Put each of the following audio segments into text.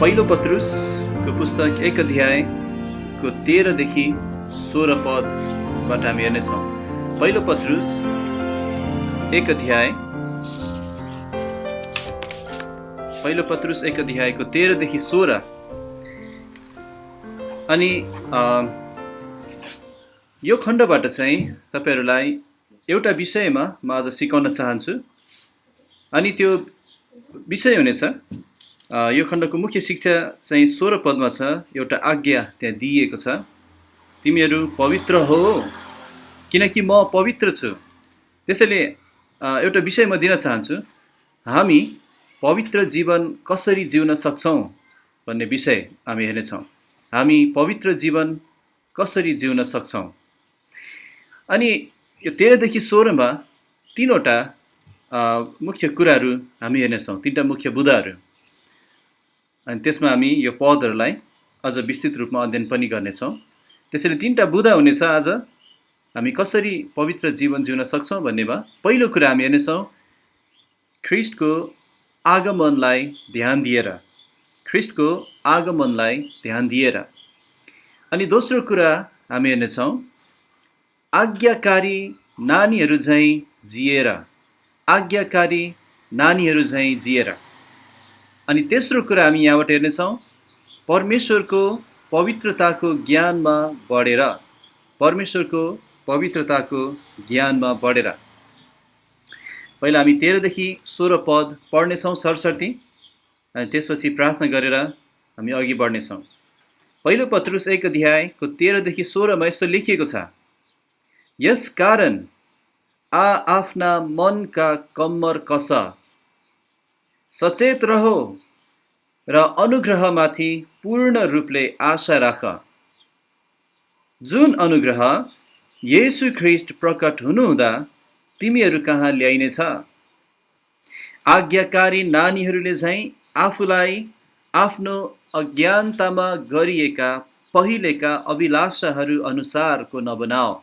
पहिलो पत्रुसको पुस्तक 1 अध्यायको 13 देखि 16 पदबाट हामी हेर्नेछौँ। पहिलो पत्रुस 1 अध्यायको 13 देखि 16। अनि यो खण्डबाट चाहिँ तपाईहरुलाई एउटा विषयमा म आज सिकाउन चाहन्छु। अनि त्यो विषय हुनेछ, यो खण्डको मुख्य शिक्षा चाहिँ 16 पदमा छ। एउटा आज्ञा त्यहाँ दिइएको छ, तिमीहरू पवित्र हो किनकि म पवित्र छु। त्यसैले एउटा विषय म दिन चाहन्छु, हामी पवित्र जीवन कसरी जिउन सक्छौं भन्ने विषय हामी हेर्नेछौँ। हामी पवित्र जीवन कसरी जिउन सक्छौं। अनि यो 13 देखि 16 मा तीनवटा मुख्य कुराहरू हामी हेर्नेछौँ, तीनटा मुख्य बुँदाहरू। अनि त्यसमा हामी यो पदहरूलाई अझ विस्तृत रूपमा अध्ययन पनि गर्नेछौँ। त्यसैले तीनटा बुँदा हुनेछ आज हामी कसरी पवित्र जीवन जिउन सक्छौं भन्नेमा। पहिलो कुरा हामी हेर्नेछौँ, ख्रीष्टको आगमनलाई ध्यान दिएर, ख्रीष्टको आगमनलाई ध्यान दिएर। अनि दोस्रो कुरा हामी हेर्नेछौँ, आज्ञाकारी नानीहरू झैं जिएर, आज्ञाकारी नानीहरू झैं जिएर। अनि तेस्रो कुरा हामी यहाँबाट हेर्नेछौँ, परमेश्वरको पवित्रताको ज्ञानमा बढेर, परमेश्वरको पवित्रताको ज्ञानमा बढेर। पहिला हामी 13 देखि 16 पद पढ्नेछौँ सरसर्ती, अनि त्यसपछि प्रार्थना गरेर हामी अघि बढ्नेछौँ। पहिलो पत्रुस 1 अध्यायको 13 देखि 16 मा यस्तो लेखिएको छ, यस कारण आफ्ना मनका कम्मर कस, सचेत रहो र अनुग्रहमाथि पूर्ण रूपले आशा राख, जुन अनुग्रह येशू ख्रीष्ट प्रकट हुनुहुँदा तिमीहरू कहाँ ल्याइनेछ। आज्ञाकारी नानीहरूले झैं आफूलाई आफ्नो अज्ञानतामा गरिएका पहिलेका अभिलाषाहरू अनुसारको नबनाओ,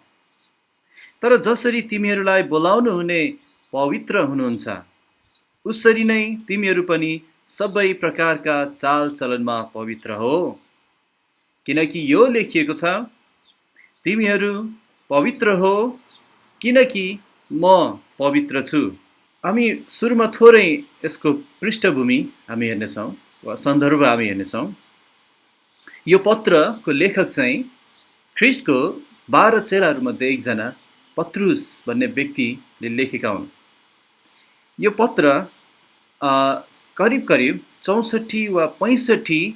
तर जसरी तिमीहरूलाई बोलाउनु हुने पवित्र हुनुहुन्छ उसरी नै तिमीहरू पनि सबै प्रकारका चालचलनमा पवित्र हो। किनकि यो लेखिएको छ, तिमीहरू पवित्र हो किनकि म पवित्र छु। हामी सुरुमा थोरै यसको पृष्ठभूमि हामी हेर्नेछौँ वा सन्दर्भ हामी हेर्नेछौँ। यो पत्रको लेखक चाहिँ ख्रीष्टको 12 चेलाहरूमध्ये एकजना पत्रुस भन्ने व्यक्तिले लेखेका हुन्। यो पत्र करिब 64 वा 65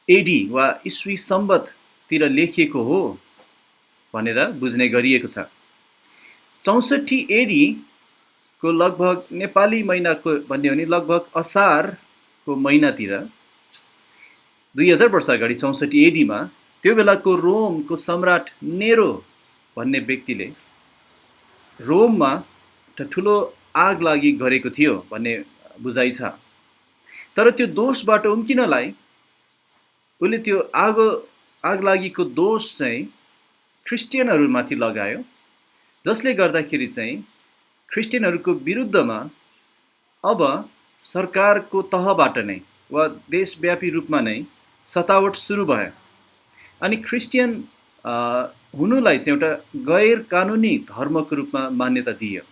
एडी वा ईस्वी सम्बततिर लेखिएको हो भनेर बुझ्ने गरिएको छ। 64 एडी को लगभग नेपाली महिनाको भन्ने हो भने लगभग असारको महिनातिर 2000 वर्ष अगाडि 64 एडी मा त्यो बेलाको रोमको सम्राट नेरो भन्ने व्यक्तिले रोममा ठुलो आग लागि गरेको थियो भन्ने बुझाइ छ। तर त्यो दोषबाट उम्किनलाई उले त्यो आग लागिको दोष चाहिँ ख्रिस्टियनहरूमाथि लगायो, जसले गर्दाखेरि चाहिँ ख्रिस्टियनहरूको विरुद्धमा अब सरकारको तहबाट नै वा देशव्यापी रूपमा नै सतावट सुरु भयो। अनि ख्रिस्टियन हुनुलाई चाहिँ एउटा गैर कानुनी धर्मको रूपमा मान्यता दिइयो।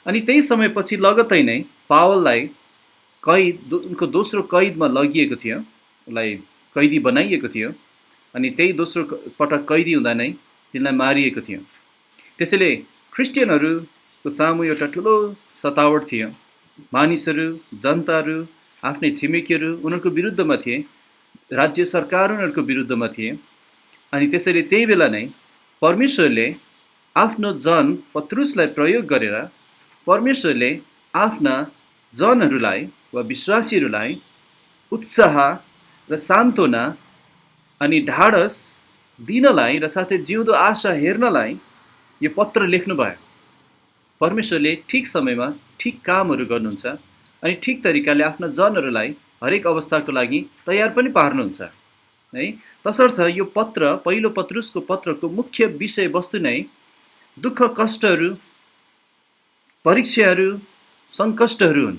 अनि त्यही समयपछि लगत्तै नै पावललाई उनको दोस्रो कैदमा लगिएको थियो, उसलाई कैदी बनाइएको थियो। अनि त्यही दोस्रो पटक कैदी हुँदा नै तिनलाई मारिएको थियो। त्यसैले ख्रिस्टियनहरूको सामु एउटा ठुलो सतावट थियो। मानिसहरू, जनताहरू, आफ्नै छिमेकीहरू उनीहरूको विरुद्धमा थिए, राज्य सरकार उनीहरूको विरुद्धमा थिए। अनि त्यसैले त्यही बेला नै परमेश्वरले आफ्नो जन पत्रुसलाई प्रयोग गरेर परमेश्वरले आफ्ना जनहरूलाई वा विश्वासीहरूलाई उत्साह र सान्त्वना अनि ढाडस दिनलाई र साथै जिउँदो आशा हेर्नलाई यो पत्र लेख्नुभयो। परमेश्वरले ठिक समयमा ठिक कामहरू गर्नुहुन्छ अनि ठिक तरिकाले आफ्ना जनहरूलाई हरेक अवस्थाको लागि तयार पनि पार्नुहुन्छ है। तसर्थ यो पत्र, पहिलो पत्रुसको पत्रको मुख्य विषय वस्तु नै दुःख कष्टहरू, परीक्षाहरू, सङ्कष्टहरू हुन्।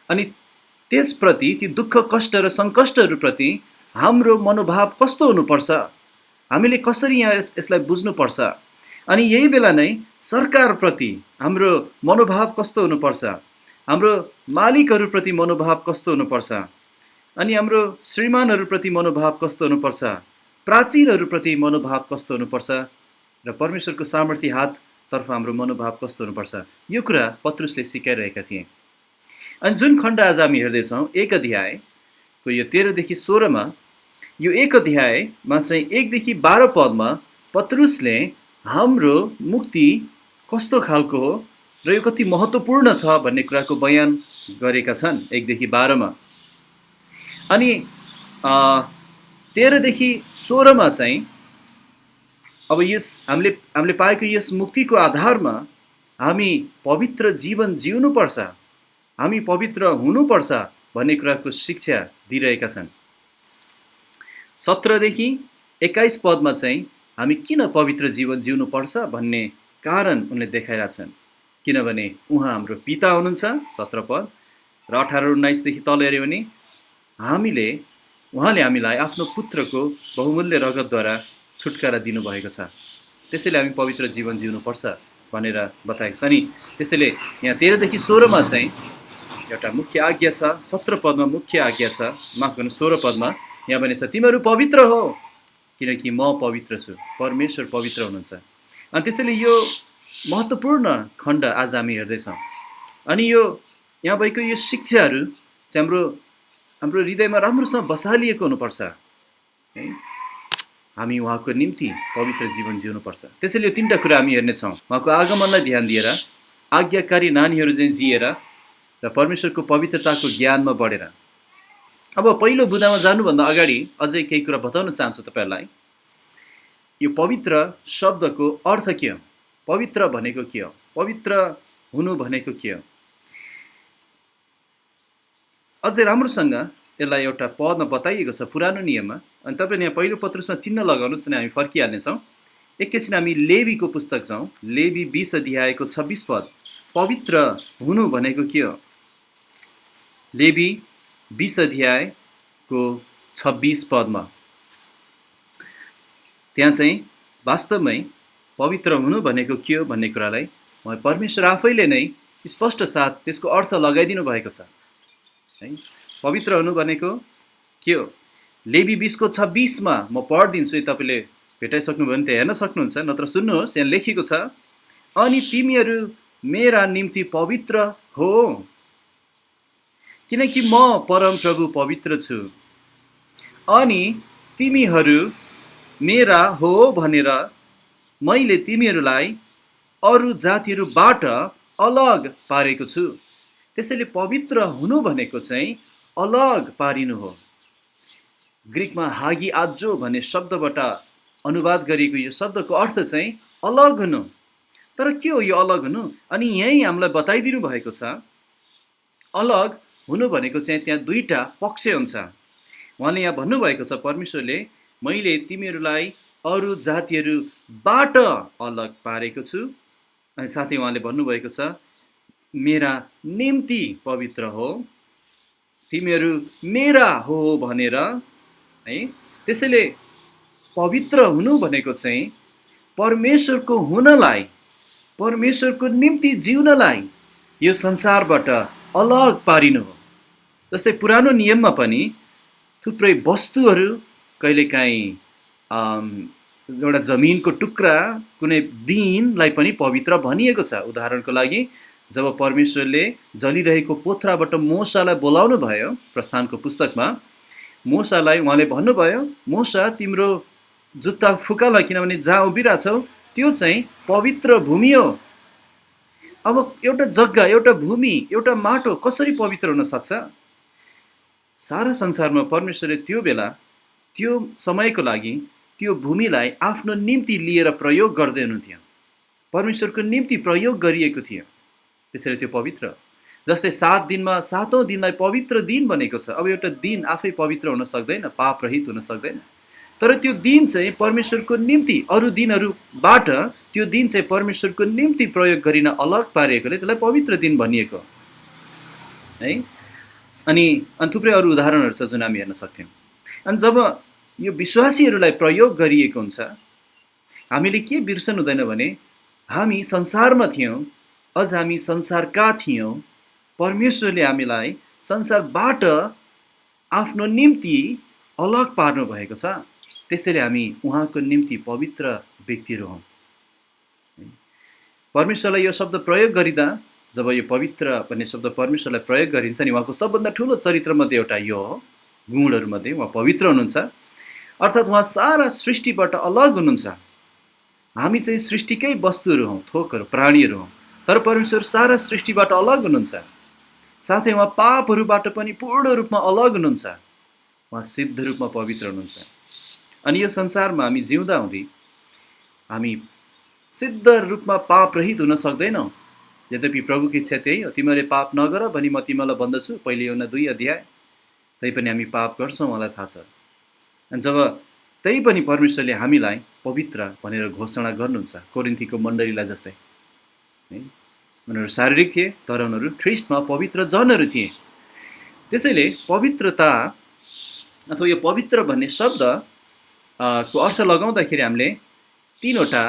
अनि त्यसप्रति, ती दुःख कष्ट र सङ्कष्टहरूप्रति हाम्रो मनोभाव कस्तो हुनुपर्छ, हामीले कसरी यहाँ यसलाई बुझ्नुपर्छ। अनि यही बेला नै सरकारप्रति हाम्रो मनोभाव कस्तो हुनुपर्छ, हाम्रो मालिकहरूप्रति मनोभाव कस्तो हुनुपर्छ, अनि हाम्रो श्रीमानहरूप्रति मनोभाव कस्तो हुनुपर्छ, प्राचीनहरूप्रति मनोभाव कस्तो हुनुपर्छ, र परमेश्वरको सामर्थ्य हाततर्फ हाम्रो मनोभाव कस्तो हुनुपर्छ, यो कुरा पत्रुसले सिकाइरहेका थिए। अनि जुन खण्ड आज हामी हेर्दैछौँ 1 अध्यायको यो 13देखि 16मा, यो 1 अध्यायमा चाहिँ 1देखि 12 पदमा पत्रुसले हाम्रो मुक्ति कस्तो खालको हो र यो कति महत्त्वपूर्ण छ भन्ने कुराको बयान गरेका छन् 1देखि 12मा। अनि 13देखि 16मा चाहिँ अब हामीले पाएको यस मुक्तिको आधारमा हामी पवित्र जीवन जिउनुपर्छ, हामी पवित्र हुनुपर्छ भन्ने कुराको शिक्षा दिइरहेका छन्। 17देखि 21 पदमा चाहिँ हामी किन पवित्र जीवन जिउनुपर्छ भन्ने कारण उनले देखाइरहेका छन्। किनभने उहाँ हाम्रो पिता हुनुहुन्छ 17 पद, र 18-19देखि तल हेऱ्यो भने उहाँले हामीलाई आफ्नो पुत्रको बहुमूल्य रगतद्वारा छुटकारा दिनुभएको छ, त्यसैले हामी पवित्र जीवन जिउनुपर्छ भनेर बताएको छ। अनि त्यसैले यहाँ 13देखि 16मा चाहिँ एउटा मुख्य आज्ञा छ, 17 पदमा मुख्य आज्ञा छ, माफ गर्नु 16 पदमा यहाँ भनेछ तिमीहरू पवित्र हो किनकि म पवित्र छु, परमेश्वर पवित्र हुनुहुन्छ। अनि त्यसैले यो महत्त्वपूर्ण खण्ड आज हामी हेर्दैछौँ। अनि यो यहाँ भएको यो शिक्षाहरू चाहिँ हाम्रो हृदयमा राम्रोसँग बसालिएको हुनुपर्छ है। हामी उहाँको निम्ति पवित्र जीवन जिउनुपर्छ। त्यसैले यो 3टा कुरा हामी हेर्नेछौँ। उहाँको आगमनलाई ध्यान दिएर, आज्ञाकारी नानीहरू चाहिँ जिएर, र परमेश्वरको पवित्रताको ज्ञानमा बढेर। अब पहिलो बुँदामा जानुभन्दा अगाडि अझै केही कुरा बताउन चाहन्छु तपाईँहरूलाई। यो पवित्र शब्दको अर्थ के हो, पवित्र भनेको के हो, पवित्र हुनु भनेको के हो, अझै राम्रोसँग यसलाई एउटा पदमा बताइएको छ पुरानो नियममा। अनि तपाईँले यहाँ पहिलो पत्रुसमा चिन्ह लगाउनुहोस् अनि हामी फर्किहाल्नेछौँ। एकैछिन हामी लेवीको पुस्तक जाउँ, लेवी 20 अध्यायको 26 पद। पवित्र हुनु भनेको के हो, लेवी 20 अध्यायको 26 पदमा त्यहाँ चाहिँ वास्तवमै पवित्र हुनु भनेको के हो भन्ने कुरालाई परमेश्वर आफैले नै स्पष्ट साथ त्यसको अर्थ लगाइदिनु भएको छ है। पवित्र हुनु भनेको के हो, लेवी 20को 26मा म पढिदिन्छु, तपाईँले भेटाइसक्नुभयो भने त्यहाँ हेर्न सक्नुहुन्छ, नत्र सुन्नुहोस्। यहाँ लेखेको छ, अनि तिमीहरू मेरा निम्ति पवित्र हो किनकि म परम प्रभु पवित्र छु, अनि तिमीहरू मेरा हो भनेर मैले तिमीहरूलाई अरू जातिहरूबाट अलग पारेको छु। त्यसैले पवित्र हुनु भनेको चाहिँ अलग पारिनु हो। ग्रिकमा हागी आजो भन्ने शब्दबाट अनुवाद गरिएको यो शब्दको अर्थ चाहिँ अलग हुनु। तर के हो यो अलग हुनु? अनि यही हामीलाई बताइदिनु भएको छ, अलग हुनु भनेको चाहिँ त्यहाँ 2टा पक्ष हुन्छ। उहाँले यहाँ भन्नुभएको छ, परमेश्वरले मैले तिमीहरूलाई अरू जातिहरूबाट अलग पारेको छु, अनि साथै उहाँले भन्नुभएको छ मेरा निम्ति पवित्र हो, तिमीहरू मेरा हो भनेर है। त्यसैले पवित्र हुनु भनेको चाहिँ परमेश्वरको हुनलाई, परमेश्वरको निम्ति जिउनलाई यो संसारबाट अलग पारिनु हो। जस्तै पुरानो नियममा पनि थुप्रै वस्तुहरू, कहिलेकाहीँ एउटा जमिनको टुक्रा, कुनै दिनलाई पनि पवित्र भनिएको छ। उदाहरणको लागि जब परमेश्वरले जलिरहेको पोथ्राबाट मोसालाई बोलाउनु भयो प्रस्थानको पुस्तकमा, मोसालाई उहाँले भन्नुभयो, मोसा तिम्रो जुत्ता फुकाल किनभने जहाँ उभिरहेछौ त्यो चाहिँ पवित्र भूमि हो। अब एउटा जग्गा, एउटा भूमि, एउटा माटो कसरी पवित्र हुन सक्छ? सारा संसारमा परमेश्वरले त्यो बेला, त्यो समयको लागि त्यो भूमिलाई आफ्नो निम्ति लिएर प्रयोग गर्दै हुनुहुन्थ्यो। परमेश्वरको निम्ति प्रयोग गरिएको थियो, त्यसैले त्यो पवित्र। जस्तै 7 दिनमा 7औं दिनलाई पवित्र दिन भनेको छ। अब एउटा दिन आफै पवित्र हुन सक्दैन, पाप रहित हुन सक्दैन, तर त्यो दिन चाहिँ परमेश्वरको निम्ति, अरू दिनहरूबाट त्यो दिन चाहिँ परमेश्वरको निम्ति प्रयोग गरिन अलग पारिएकोले त्यसलाई पवित्र दिन भनिएको है। अनि थुप्रै अरू उदाहरणहरू छ जुन हामी हेर्न सक्थ्यौँ। अनि जब यो विश्वासीहरूलाई प्रयोग गरिएको हुन्छ, हामीले के बिर्सनु हुँदैन भने हामी संसारमा थियौँ, अझ हामी संसारका थियौँ, परमेश्वरले हामीलाई संसारबाट आफ्नो निम्ति अलग पार्नु भएको छ, त्यसैले हामी उहाँको निम्ति पवित्र व्यक्तिहरू हौँ। परमेश्वरलाई यो शब्द प्रयोग गरिँदा, जब यो पवित्र भन्ने शब्द परमेश्वरलाई प्रयोग गरिन्छ नि, उहाँको सबभन्दा ठुलो चरित्रमध्ये एउटा यो हो, गुणहरूमध्ये उहाँ पवित्र हुनुहुन्छ, अर्थात् उहाँ सारा सृष्टिबाट अलग हुनुहुन्छ। हामी चाहिँ सृष्टिकै वस्तुहरू हौँ, थोकहरू, प्राणीहरू हौँ, तर परमेश्वर सारा सृष्टिबाट अलग हुनुहुन्छ। साथै उहाँ पापहरूबाट पनि पूर्ण रूपमा अलग हुनुहुन्छ, उहाँ सिद्ध रूपमा पवित्र हुनुहुन्छ। अनि यो संसारमा हामी जिउँदा हुँदै हामी सिद्ध रूपमा पाप रहित हुन सक्दैनौँ। यद्यपि प्रभुको इच्छा त्यही हो, तिमीहरूले पाप नगर भनी म तिमीलाई भन्दछु, पहिले योना 2 अध्याय। तैपनि हामी पाप गर्छौँ, मलाई थाहा छ। अनि जब त्यही पनि परमेश्वरले हामीलाई पवित्र भनेर घोषणा गर्नुहुन्छ, कोरिन्थीको मण्डलीलाई जस्तै है, उनीहरू शारीरिक थिए तर उनीहरू ख्रिस्टमा पवित्र जनहरू थिए। त्यसैले पवित्रता अथवा यो पवित्र भन्ने शब्द को अर्थ लगाउँदाखेरि हामीले 3वटा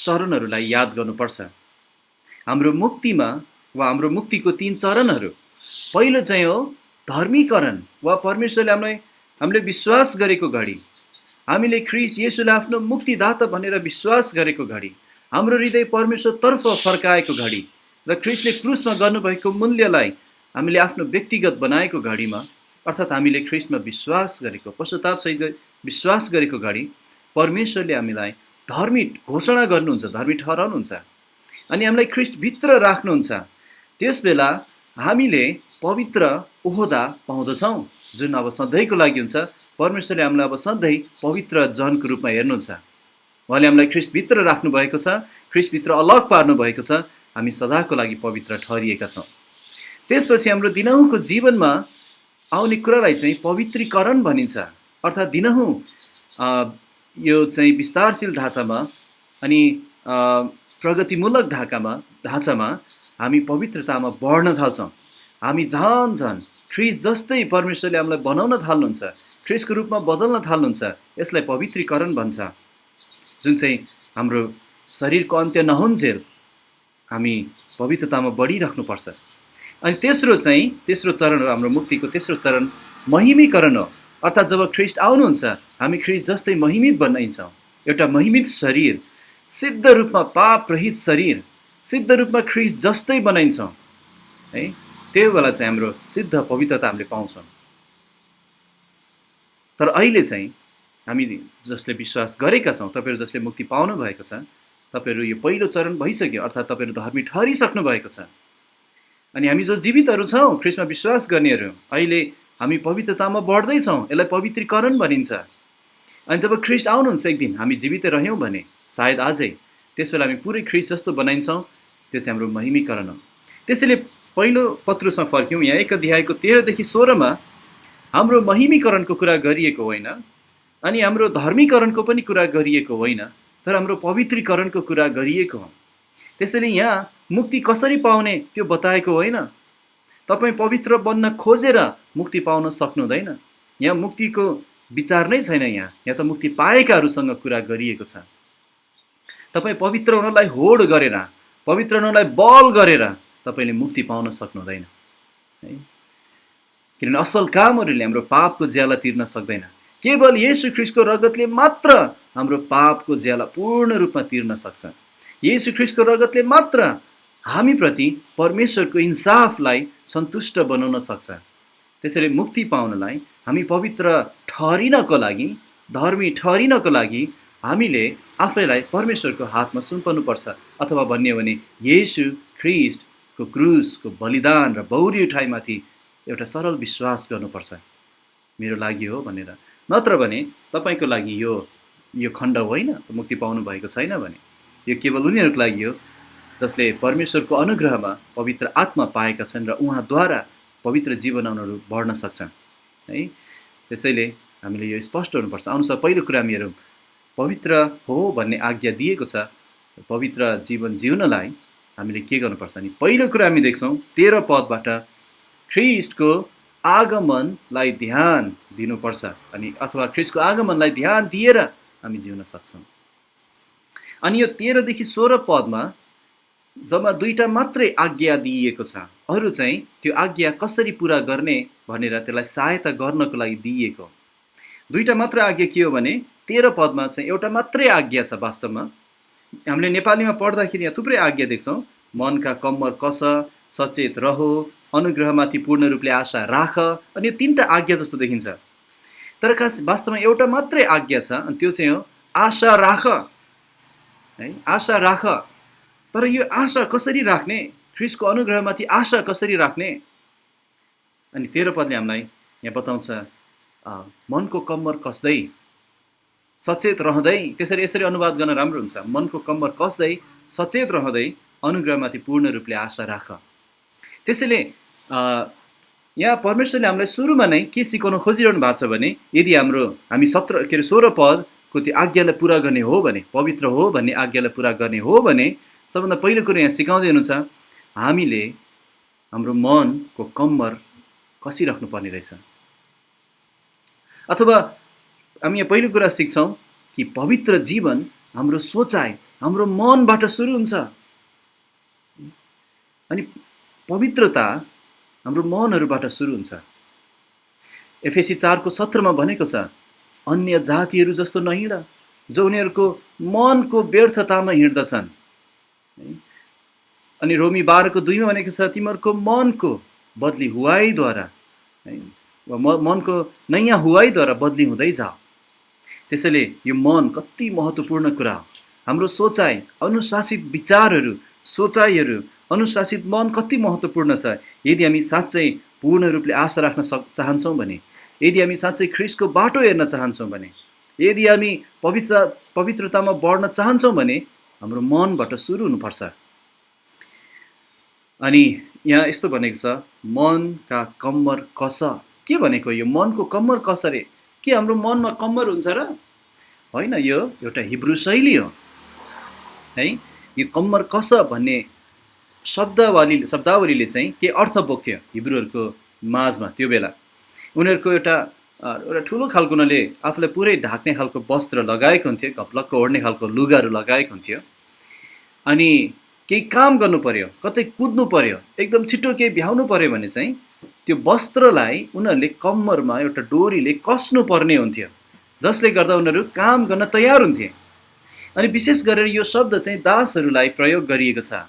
चरणहरूलाई याद गर्नुपर्छ। हाम्रो मुक्तिमा वा हाम्रो मुक्तिको 3 चरणहरू, पहिलो चाहिँ हो धर्मीकरण वा परमेश्वरले हामीले विश्वास गरेको घडी, हामीले ख्रिस्ट येशूलाई आफ्नो मुक्तिदाता भनेर विश्वास गरेको घडी, हाम्रो हृदय परमेश्वरतर्फ फर्काएको घडी र ख्रिस्टले क्रुसमा गर्नुभएको मूल्यलाई हामीले आफ्नो व्यक्तिगत बनाएको घडीमा, अर्थात् हामीले ख्रिस्टमा विश्वास गरेको, पश्चातापसहित विश्वास गरेको घडी परमेश्वरले हामीलाई धर्मी घोषणा गर्नुहुन्छ, धर्मी ठहराउनुहुन्छ अनि हामीलाई ख्रिस्टभित्र राख्नुहुन्छ। त्यस बेला हामीले पवित्र ओहदा पाउँदछौँ, जुन अब सधैँको लागि हुन्छ। परमेश्वरले हामीलाई अब सधैँ पवित्र जनको रूपमा हेर्नुहुन्छ। उहाँले हामीलाई ख्रिस्टभित्र राख्नुभएको छ, ख्रिस्टभित्र अलग पार्नुभएको छ, हामी सदाको लागि पवित्र ठहरिएका छौँ। त्यसपछि हाम्रो दिनहुँको जीवनमा आउने कुरालाई चाहिँ पवित्रीकरण भनिन्छ, अर्थात् दिनहुँ यो चाहिँ विस्तारशील ढाँचामा अनि प्रगतिमूलक ढाँचामा हामी पवित्रतामा बढ्न थाल्छौँ। हामी झन् झन् ख्रिस्ट जस्तै परमेश्वरले हामीलाई बनाउन थाल्नुहुन्छ, ख्रिस्टको रूपमा बदल्न थाल्नुहुन्छ। यसलाई पवित्रीकरण भन्छ, जुन चाहिँ हाम्रो शरीरको अन्त्य नहुन्जेल हामी पवित्रतामा बढिराख्नुपर्छ। अनि तेस्रो चरण हो हाम्रो मुक्तिको तेस्रो चरण, महिमीकरण हो। अर्थात् जब ख्रिस्ट आउनुहुन्छ हामी ख्रिस्ट जस्तै महिमित बनाइन्छौँ। एउटा महिमित शरीर, सिद्ध रूपमा पाप रहित शरीर, सिद्ध रूपमा ख्रिस्ट जस्तै बनाइन्छौँ है। त्यो बेला चाहिँ हाम्रो सिद्ध पवित्रता हामीले पाउँछौँ। तर अहिले चाहिँ हामी जसले विश्वास गरेका छौँ, तपाईँहरू जसले मुक्ति पाउनु भएको छ, तपाईँहरू यो पहिलो चरण भइसक्यो, अर्थात् तपाईँहरू धर्मी ठहरिसक्नु भएको छ। अनि हामी जो जीवितहरू छौँ, ख्रिस्टमा विश्वास गर्नेहरू, अहिले हामी पवित्रतामा बढ्दैछौँ। यसलाई पवित्रीकरण भनिन्छ। अनि जब ख्रिस्ट आउनुहुन्छ एक दिन, हामी जीवित रह्यौँ भने, सायद आजै, त्यसबेला हामी पुरै ख्रिस्ट जस्तो बनाइन्छौँ। त्यो चाहिँ हाम्रो महिमीकरण हो। त्यसैले पहिलो पत्रुसमा फर्क्यौँ, यहाँ 1 अध्यायको 13देखि 16मा हाम्रो महिमीकरणको कुरा गरिएको होइन अनि हाम्रो धर्मीकरणको पनि कुरा गरिएको होइन, तर हाम्रो पवित्रीकरणको कुरा गरिएको हो। त्यसैले यहाँ मुक्ति कसरी पाउने त्यो बताएको होइन। तपाईँ पवित्र बन्न खोजेर मुक्ति पाउन सक्नुहुँदैन। यहाँ मुक्तिको विचार नै छैन। यहाँ त मुक्ति पाएकाहरूसँग कुरा गरिएको छ। तपाईँ पवित्र हुनलाई होड गरेर, पवित्र हुनलाई बल गरेर तपाईँले मुक्ति पाउन सक्नुहुँदैन है। किनभने असल कामहरूले हाम्रो पापको ज्याला तिर्न सक्दैन। केवल येशू ख्रिस्टको रगतले मात्र हाम्रो पापको ज्याला पूर्ण रूपमा तिर्न सक्छ। येशू ख्रिस्टको रगतले मात्र हामीप्रति परमेश्वरको इन्साफलाई सन्तुष्ट बनाउन सक्छ। त्यसैले मुक्ति पाउनलाई, हामी पवित्र ठहरिनको लागि, धर्मी ठहरिनको लागि हामीले आफैलाई परमेश्वरको हातमा सुम्पनुपर्छ, अथवा भन्ने हो भने येशू ख्रिस्टको क्रुसको बलिदान र बौरी उठाइमाथि एउटा सरल विश्वास गर्नुपर्छ, मेरो लागि हो भनेर। नत्र भने तपाईँको लागि यो खण्ड होइन, मुक्ति पाउनु भएको छैन भने यो केवल उनीहरूको लागि हो जसले परमेश्वरको अनुग्रहमा पवित्र आत्मा पाएका छन् र उहाँद्वारा पवित्र जीवन उनीहरू बढ्न सक्छन् है। त्यसैले हामीले यो स्पष्ट हुनुपर्छ। अनुसार पहिलो कुरा हामी हेरौँ, पवित्र हो भन्ने आज्ञा दिएको छ। पवित्र जीवन जिउनलाई हामीले के गर्नुपर्छ नि, पहिलो कुरा हामी देख्छौँ 13 पदबाट, ख्रिस्टको आगमनलाई ध्यान दिनुपर्छ अनि अथवा ख्रीष्टको आगमनलाई ध्यान दिएर हामी जिउन सक्छौँ। अनि यो 13 देखि 16 पदमा जम्मा 2टा मात्रै आज्ञा दिइएको छ। अरू चाहिँ त्यो आज्ञा कसरी पुरा गर्ने भनेर त्यसलाई सहायता गर्नको लागि दिइएको। 2टा मात्र आज्ञा के हो भने 13 पदमा चाहिँ एउटा मात्रै आज्ञा छ। वास्तवमा हामीले नेपालीमा पढ्दाखेरि यहाँ थुप्रै आज्ञा देख्छौँ। मनका कम्मर कस, सचेत रहो, अनुग्रहमाथि पूर्ण रूपले आशा राख, अनि यो 3टा आज्ञा जस्तो देखिन्छ। तर वास्तवमा एउटा मात्रै आज्ञा छ अनि त्यो चाहिँ हो आशा राख है, आशा राख। तर यो आशा कसरी राख्ने, ख्रीष्टको अनुग्रहमाथि आशा कसरी राख्ने? अनि 13 पदले हामीलाई यहाँ बताउँछ मनको कम्मर कसदै सचेत रहँदै, त्यसरी यसरी अनुवाद गर्न राम्रो हुन्छ। मनको कम्मर कसदै सचेत रहँदै अनुग्रहमाथि पूर्ण रूपले आशा राख। त्यसैले यहाँ परमेश्वरले हामीलाई सुरुमा नै के सिकाउन खोजिरहनु भएको छ भने यदि हामी 16 पदको त्यो आज्ञालाई पुरा गर्ने हो भने, पवित्र हो भन्ने आज्ञालाई पुरा गर्ने हो भने सबभन्दा पहिलो कुरो यहाँ सिकाउँदै हुनुहुन्छ हामीले हाम्रो मनको कम्मर कसिराख्नु पर्ने रहेछ। अथवा हामी यहाँ पहिलो कुरा सिक्छौँ कि पवित्र जीवन हाम्रो सोचाइ, हाम्रो मनबाट सुरु हुन्छ। अनि पवित्रता हाम्रो मनहरूबाट सुरु हुन्छ। एफएसी 4:17 भनेको छ अन्य जातिहरू जस्तो नहिँड, जो उनीहरूको मनको व्यर्थतामा हिँड्दछन्। अनि रोमी 12:2 भनेको छ तिमीहरूको मनको बदली हुवाईद्वारा मनको नयाँ हुवाईद्वारा बदली हुँदै जाओ। त्यसैले यो मन कति महत्त्वपूर्ण कुरा हो। हाम्रो सोचाइ, अनुशासित विचारहरू, सोचाइहरू, अनुशासित मन कति महत्त्वपूर्ण छ। यदि हामी साँच्चै पूर्ण रूपले आशा राख्न चाहन्छौँ भने, यदि हामी साँच्चै ख्रीष्टको बाटो हेर्न चाहन्छौँ भने, यदि हामी पवित्रतामा बढ्न चाहन्छौँ भने हाम्रो मनबाट सुरु हुनुपर्छ। अनि यहाँ यस्तो भनेको छ मनका कम्मर कस। के भनेको यो मनको कम्मर कसरे? के हाम्रो मनमा कम्मर हुन्छ र? होइन, यो एउटा हिब्रू शैली हो है। यो कम्मर कस भन्ने शब्दावलीले चाहिँ के अर्थ बोक्थ्यो हिब्रूहरूको माझमा त्यो बेला? उनीहरूको एउटा ठुलो खालको उनीहरूले आफूलाई पुरै ढाक्ने खालको वस्त्र लगाएको हुन्थ्यो, घप्लक्क ओढ्ने खालको लुगाहरू लगाएको हुन्थ्यो। अनि केही काम गर्नु पर्यो, कतै कुद्नु पर्यो, एकदम छिटो केही भ्याउनु पर्यो भने चाहिँ त्यो वस्त्रलाई उनीहरूले कम्मरमा एउटा डोरीले कस्नु पर्ने हुन्थ्यो, जसले गर्दा उनीहरू काम गर्न तयार हुन्थे। अनि विशेष गरेर यो शब्द चाहिँ दासहरूलाई प्रयोग गरिएको छ।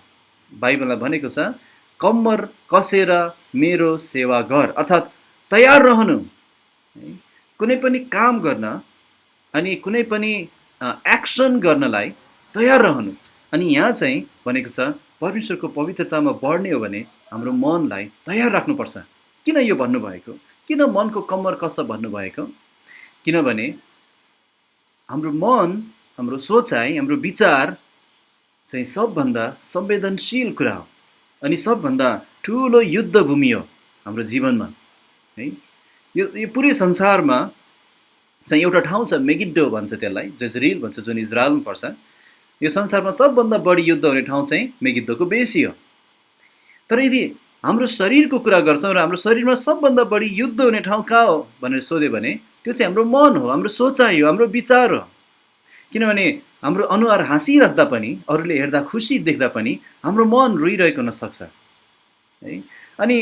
बाइबलमा भनेको छ कम्मर कसेर मेरो सेवा गर, अर्थात् तयार रहनु कुनै पनि काम गर्न अनि कुनै पनि एक्सन गर्नलाई तयार रहनु। अनि यहाँ चाहिँ भनेको छ परमेश्वरको पवित्रतामा बढ्ने हो भने हाम्रो मनलाई तयार राख्नुपर्छ। किन यो भन्नुभएको? किन मनको कम्मर कस भन्नुभएको? किनभने हाम्रो मन, हाम्रो सोचाइ, हाम्रो विचार चाहिँ सबभन्दा संवेदनशील कुरा हो अनि सबभन्दा ठुलो युद्ध भूमि हो हाम्रो जीवनमा है। यो पुरै संसारमा चाहिँ एउटा ठाउँ छ, मेगिड्डो भन्छ त्यसलाई, जजरेल भन्छ, जुन इजरायलमा पर्छ। यो संसारमा सबभन्दा बढी युद्ध हुने ठाउँ चाहिँ मेगिड्डोको बेसी हो। तर यदि हाम्रो शरीरको कुरा गर्छौँ र हाम्रो शरीरमा सबभन्दा बढी युद्ध हुने ठाउँ कहाँ हो भनेर सोध्यो भने त्यो चाहिँ हाम्रो मन हो, हाम्रो सोचाइ हो, हाम्रो विचार हो। किनभने हाम्रो अनुहार हाँसिराख्दा पनि, अरूले हेर्दा खुसी देख्दा पनि हाम्रो मन रोइरहेको हुनसक्छ है। अनि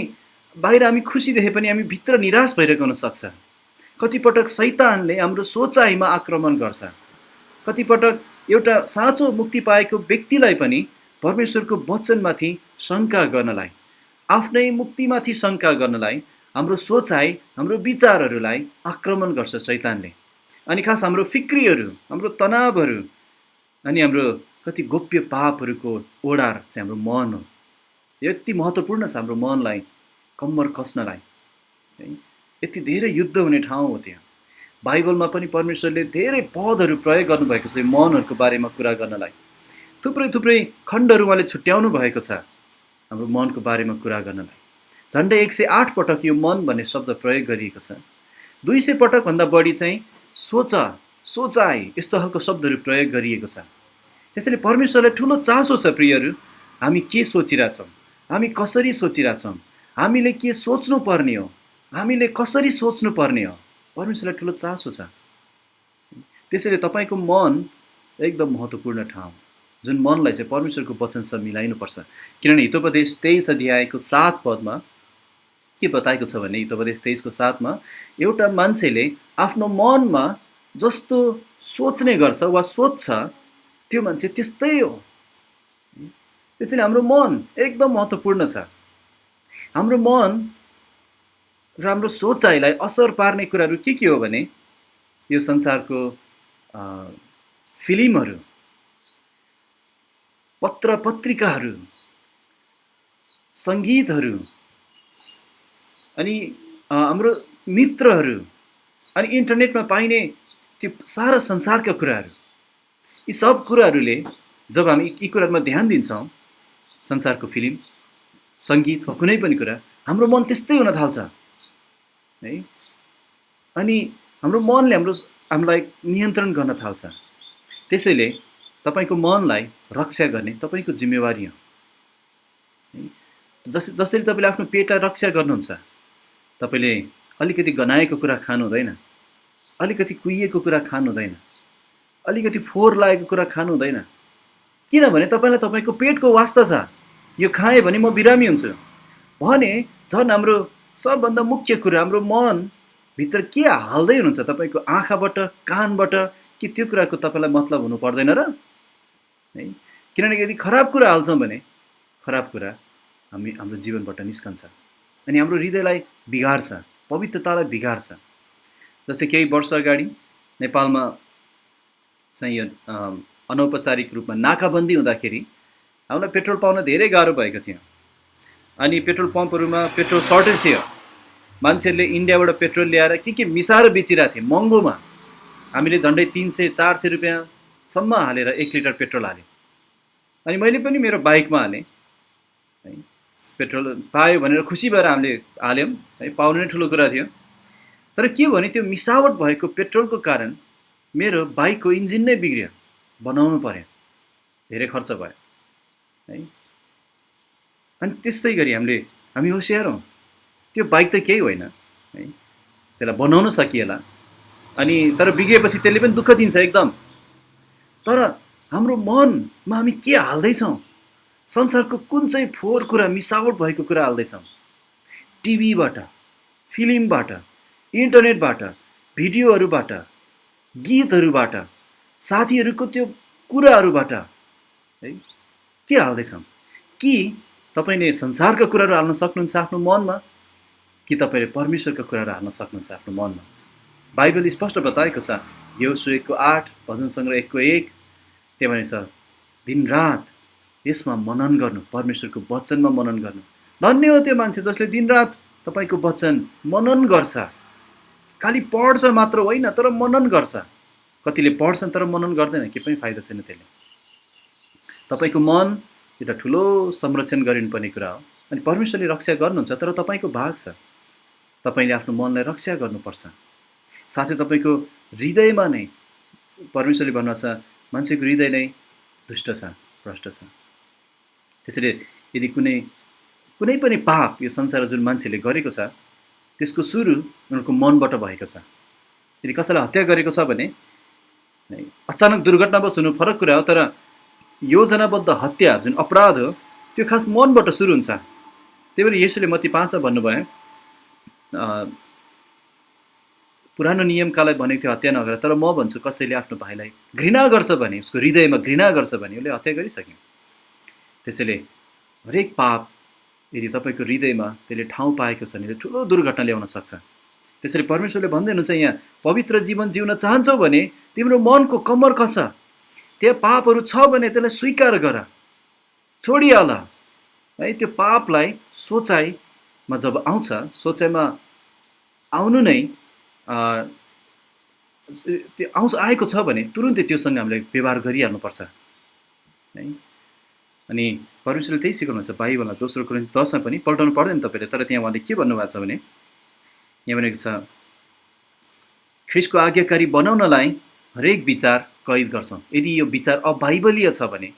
बाहिर हामी खुसी देखे पनि हामी भित्र निराश भइरहेको हुनसक्छ। कतिपटक शैतानले हाम्रो सोचाइमा आक्रमण गर्छ। कतिपटक एउटा साँचो मुक्ति पाएको व्यक्तिलाई पनि परमेश्वरको वचनमाथि शङ्का गर्नलाई, आफ्नै मुक्तिमाथि शङ्का गर्नलाई हाम्रो सोचाइ, हाम्रो विचारहरूलाई आक्रमण गर्छ शैतानले। अनि खास हाम्रो फिक्रीहरू, हाम्रो तनावहरू अनि हाम्रो कति गोप्य पापहरूको ओडार चाहिँ हाम्रो मन हो। यति महत्त्वपूर्ण छ हाम्रो मनलाई कम्मर कस्नलाई है। यति धेरै युद्ध हुने ठाउँ हो त्यहाँ। बाइबलमा पनि परमेश्वरले धेरै पदहरू प्रयोग गर्नुभएको छ मनहरूको बारेमा कुरा गर्नलाई। थुप्रै थुप्रै खण्डहरू उहाँले छुट्याउनु भएको छ हाम्रो मनको बारेमा कुरा गर्नलाई। झन्डै 108 पटक यो मन भन्ने शब्द प्रयोग गरिएको छ। 200 पटकभन्दा बढी चाहिँ सोचाइ यस्तो खालको शब्दहरू प्रयोग गरिएको छ। त्यसैले परमेश्वरलाई ठुलो चासो छ प्रियहरू, हामी के सोचिरहेछौँ, हामी कसरी सोचिरहेछौँ, हामीले के सोच्नु पर्ने हो, हामीले कसरी सोच्नु पर्ने हो, परमेश्वरलाई ठुलो चासो छ। त्यसैले तपाईँको मन एकदम महत्त्वपूर्ण ठाउँ, जुन मनलाई चाहिँ परमेश्वरको वचनसँग मिलाइनुपर्छ। किनभने हितोपदेश 23 अध्यायको 7 पदमा के बताएको छ भने, हितोपदेश 23 को 7 मा एउटा मान्छेले आफ्नो मनमा जस्तो सोच्ने गर्छ वा सोच्छ त्यो मान्छे त्यस्तै हो। त्यसैले हाम्रो मन एकदम महत्त्वपूर्ण छ। हाम्रो मन र हाम्रो सोचाइलाई असर पार्ने कुराहरू के हो भने, यो संसारको फिल्महरू, पत्र पत्रिकाहरू, सङ्गीतहरू, अनि हाम्रो मित्रहरू, अनि इन्टरनेटमा पाइने त्यो सारा संसारका कुराहरू, यी सब कुराहरूले जब हामी यी कुराहरूमा ध्यान दिन्छौँ, संसारको फिल्म, सङ्गीत वा कुनै पनि कुरा, हाम्रो मन त्यस्तै हुन थाल्छ है। अनि हाम्रो मनले हामीलाई नियन्त्रण गर्न थाल्छ। त्यसैले तपाईँको मनलाई रक्षा गर्ने तपाईँको जिम्मेवारी हो। जसरी तपाईँले आफ्नो पेटलाई रक्षा गर्नुहुन्छ, तपाईँले अलिकति गनाएको कुरा खानु हुँदैन, अलिकति कुहिएको कुरा खानु हुँदैन, अलिकति फोहोर लागेको कुरा खानु हुँदैन। किनभने तपाईँलाई तपाईँको पेटको वास्ता छ, यो खाएँ भने म बिरामी हुन्छु भने झन् हाम्रो सबभन्दा मुख्य कुरा, हाम्रो मनभित्र के हाल्दै हुनुहुन्छ, तपाईँको आँखाबाट, कानबाट, कि त्यो कुराको तपाईँलाई मतलब हुनु पर्दैन र है। किनभने यदि खराब कुरा हाल्छौँ भने खराब कुरा हाम्रो जीवनबाट निस्कन्छ अनि हाम्रो हृदयलाई बिगार्छ, पवित्रतालाई बिगार्छ। जस्तै केही वर्ष अगाडि नेपालमा चाहिँ यो अनौपचारिक रूपमा नाकाबन्दी हुँदाखेरि हामीलाई पेट्रोल पाउन धेरै गाह्रो भएको थियो। अनि पेट्रोल पम्पहरूमा पेट्रोल सर्टेज थियो। मान्छेहरूले इन्डियाबाट पेट्रोल ल्याएर के मिसाएर बेचिरहेको थिए महँगोमा। हामीले झन्डै 300-400 रुपियाँसम्म हालेर 1 लिटर पेट्रोल हाल्यौँ। अनि मैले पनि मेरो बाइकमा हालेँ है, पेट्रोल पायो भनेर खुसी भएर हामीले हाल्यौँ है, पाउनु नै ठुलो कुरा थियो। तर के भने त्यो मिसावट भएको पेट्रोलको कारण मेरो बाइकको इन्जिन नै बिग्रियो, बनाउनु पर्यो, धेरै खर्च भयो है। अनि त्यस्तै गरी हामी होसियार हौँ, त्यो बाइक त केही होइन है, त्यसलाई बनाउन सकिएला। अनि तर बिग्रिएपछि त्यसले पनि दुःख दिन्छ एकदम। तर हाम्रो मनमा हामी के हाल्दैछौँ, संसारको कुन चाहिँ फोहोर कुरा, मिसावट भएको कुरा हाल्दैछौँ, टिभीबाट, फिल्मबाट, इन्टरनेटबाट, भिडियोहरूबाट, गीतहरूबाट, साथीहरूको त्यो कुराहरूबाट है के हाल्दैछौँ। कि तपाईँले संसारका कुराहरू हाल्न सक्नुहुन्छ आफ्नो मनमा, कि तपाईँले परमेश्वरका कुराहरू हाल्न सक्नुहुन्छ आफ्नो मनमा। बाइबल स्पष्ट बताएको छ, योशुवा 1:8, भजन सङ्ग्रह 1:1, त्यहाँ भनेको छ दिनरात यसमा मनन गर्नु, परमेश्वरको वचनमा मनन गर्नु। धन्य हो त्यो मान्छे जसले दिनरात तपाईँको वचन मनन गर्छ। खालि पढ्छ मात्र होइन, तर मनन गर्छ। कतिले पढ्छन् तर मनन गर्दैन, के पनि फाइदा छैन त्यसले। तपाईँको मन एउटा ठुलो संरक्षण गरिनुपर्ने कुरा हो। अनि परमेश्वरले रक्षा गर्नुहुन्छ, तर तपाईँको भाग छ, तपाईँले आफ्नो मनलाई रक्षा गर्नुपर्छ। साथै तपाईँको हृदयमा नै परमेश्वरले भन्नुहुन्छ मान्छेको हृदय नै दुष्ट छ, भ्रष्ट छ। त्यसैले यदि कुनै पनि पाप यो संसारमा जुन मान्छेले गरेको छ, त्यसको सुरु उनीहरूको मनबाट भएको छ। यदि कसैलाई हत्या गरेको छ भने अचानक दुर्घटनावश हुनु फरक कुरा हो, तर योजनाबद्ध हत्या जुन अपराध हो त्यो खास मनबाट सुरु हुन्छ। त्यही भएर येशूले मत्ती 5 भन्नुभयो, पुरानो नियमकालाई भनेको थियो हत्या नगर, तर म भन्छु कसैले आफ्नो भाइलाई घृणा गर्छ भने, उसको हृदयमा घृणा गर्छ भने उसले हत्या गरिसक्यो। त्यसैले हरेक पाप यदि तपाईँको हृदयमा त्यसले ठाउँ पाएको छ भने ठुलो दुर्घटना ल्याउन सक्छ। त्यसैले परमेश्वरले भन्दै हुनुहुन्छ यहाँ, पवित्र जीवन जिउन चाहन्छौ भने तिम्रो मनको कम्मर कस, त्यहाँ पापहरू छ भने त्यसलाई स्वीकार गर, छोडिहाल है। त्यो पापलाई सोचाइमा जब आउँछ, सोचाइमा आउनु नै त्यो आएको छ भने तुरुन्तै त्योसँग हामीले व्यवहार गरिहाल्नुपर्छ है। अनि परमेश्वरले त्यही सिकाउनुहुन्छ बाइबलमा। दोस्रो कोरिन्थी 10 पनि पल्टाउनु पर्दैन तपाईँले, तर त्यहाँ उहाँले के भन्नुभएको छ भने, यहाँ भनेको छ ख्रीष्टको आज्ञाकारी बनाउनलाई हरेक विचार कैद गर्छौँ। यदि यो विचार अबाइबलीय छ भने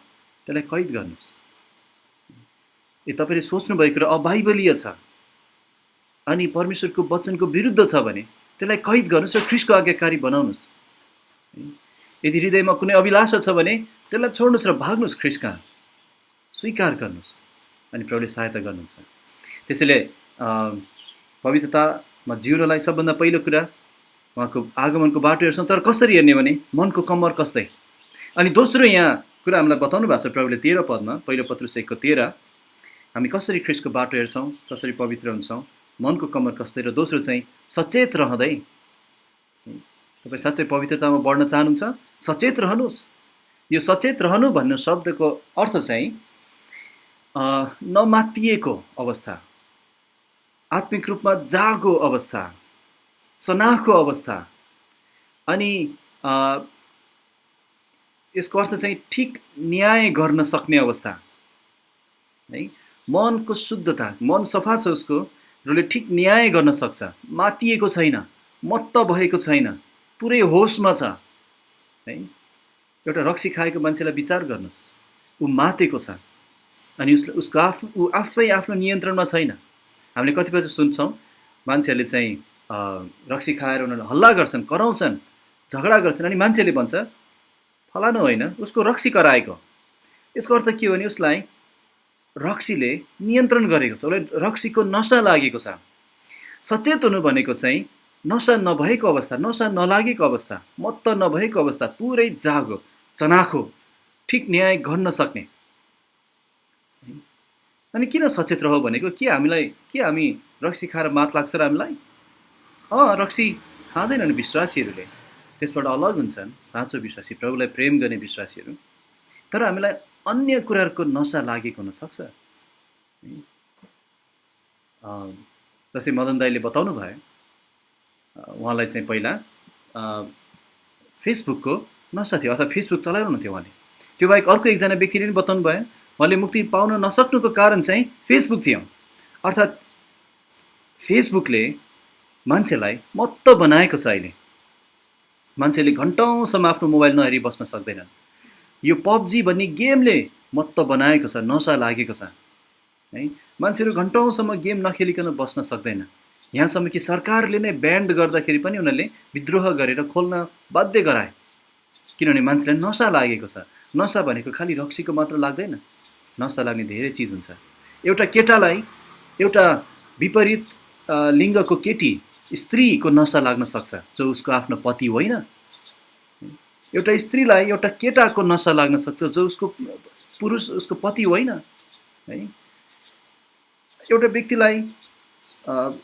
त्यसलाई कैद गर्नुहोस्। यदि तपाईँले सोच्नुभएको कुरा अबाइबलीय छ अनि परमेश्वरको वचनको विरुद्ध छ भने त्यसलाई कैद गर्नुहोस् र ख्रीष्टको आज्ञाकारी बनाउनुहोस्। यदि हृदयमा कुनै अभिलाषा छ भने त्यसलाई छोड्नुहोस् र भाग्नुहोस् ख्रीष्ट कहाँ, स्वीकार गर्नुहोस् अनि प्रभुले सहायता गर्नुहुन्छ। त्यसैले पवित्रतामा जिउनलाई सबभन्दा पहिलो कुरा उहाँको आगमनको बाटो हेर्छौँ, तर कसरी हेर्ने भने मनको कम्मर कस्दै। अनि दोस्रो यहाँ कुरा हामीलाई बताउनु भएको छ प्रभुले 13 पदमा, पहिलो पत्रुस 1:13, हामी कसरी ख्रीष्टको बाटो हेर्छौँ, कसरी पवित्र हुन्छौँ, मनको कम्मर कस्दै, र दोस्रो चाहिँ सचेत रहँदै। तपाईँ साँच्चै पवित्रतामा बढ्न चाहनुहुन्छ, सचेत रहनुहोस्। यो सचेत रहनु भन्ने शब्दको अर्थ चाहिँ नमातिएको अवस्था, आत्मिक रूपमा जागो अवस्था, चनाखो अवस्था। अनि यसको अर्थ चाहिँ ठिक न्याय गर्न सक्ने अवस्था है। मनको शुद्धता, मन सफा छ उसको, र उसले ठिक न्याय गर्न सक्छ, मातिएको छैन, मत्त भएको छैन, पुरै होसमा छ है। एउटा रक्सी खाएको मान्छेलाई विचार गर्नुहोस्, ऊ मातेको छ अनि ऊ आफै आफ्नो नियन्त्रणमा छैन। हामीले कतिपय सुन्छौँ मान्छेहरूले चाहिँ रक्सी खाएर उनीहरूले हल्ला गर्छन्, कराउँछन्, झगडा गर्छन्, अनि मान्छेले भन्छ फलानु होइन, उसको रक्सी कराएको। यसको अर्थ के हो भने उसलाई रक्सीले नियन्त्रण गरेको छ, उसलाई रक्सीको नसा लागेको छ। सचेत हुनु भनेको चाहिँ नसा नभएको अवस्था, नसा नलागेको अवस्था, मत्त नभएको अवस्था, पुरै जागो, चनाखो, ठिक न्याय गर्न सक्ने। अनि किन सचेत रह भनेको, के हामी रक्सी खाएर मात लाग्छ र हामीलाई? रक्सी खाँदैनन् विश्वासीहरूले, त्यसबाट अलग हुन्छन् साँचो विश्वासी, प्रभुलाई प्रेम गर्ने विश्वासीहरू। तर हामीलाई अन्य कुराहरूको नसा लागेको हुनसक्छ। जस्तै मदन दाईले बताउनु भयो, उहाँलाई चाहिँ पहिला फेसबुकको नसा थियो, अथवा फेसबुक चलाउनुहुन्थ्यो उहाँले। त्यो बाहेक अर्को एकजना व्यक्तिले पनि बताउनु भयो, उहाँले मुक्ति पाउन नसक्नुको कारण चाहिँ फेसबुक थियो। अर्थात् फेसबुकले मान्छेलाई मत्त बनाएको छ। अहिले मान्छेले घन्टौँसम्म आफ्नो मोबाइल नहेरी बस्न सक्दैनन्। यो पबजी भन्ने गेमले मत्त बनाएको छ, नसा लागेको छ है। मान्छेहरू घन्टौँसम्म गेम नखेलिकन बस्न सक्दैन। यहाँसम्म कि सरकारले नै ब्यान्ड गर्दाखेरि पनि उनीहरूले विद्रोह गरेर खोल्न बाध्य गराए, किनभने मान्छेलाई नसा लागेको छ। नसा भनेको खालि रक्सीको मात्र लाग्दैन, नसा लाग्ने धेरै चिज हुन्छ। एउटा केटालाई एउटा विपरीत लिङ्गको केटी, स्त्रीको नसा लाग्न सक्छ जो उसको आफ्नो पति होइन। एउटा स्त्रीलाई एउटा केटाको नसा लाग्न सक्छ जो उसको पुरुष, उसको पति होइन है। एउटा व्यक्तिलाई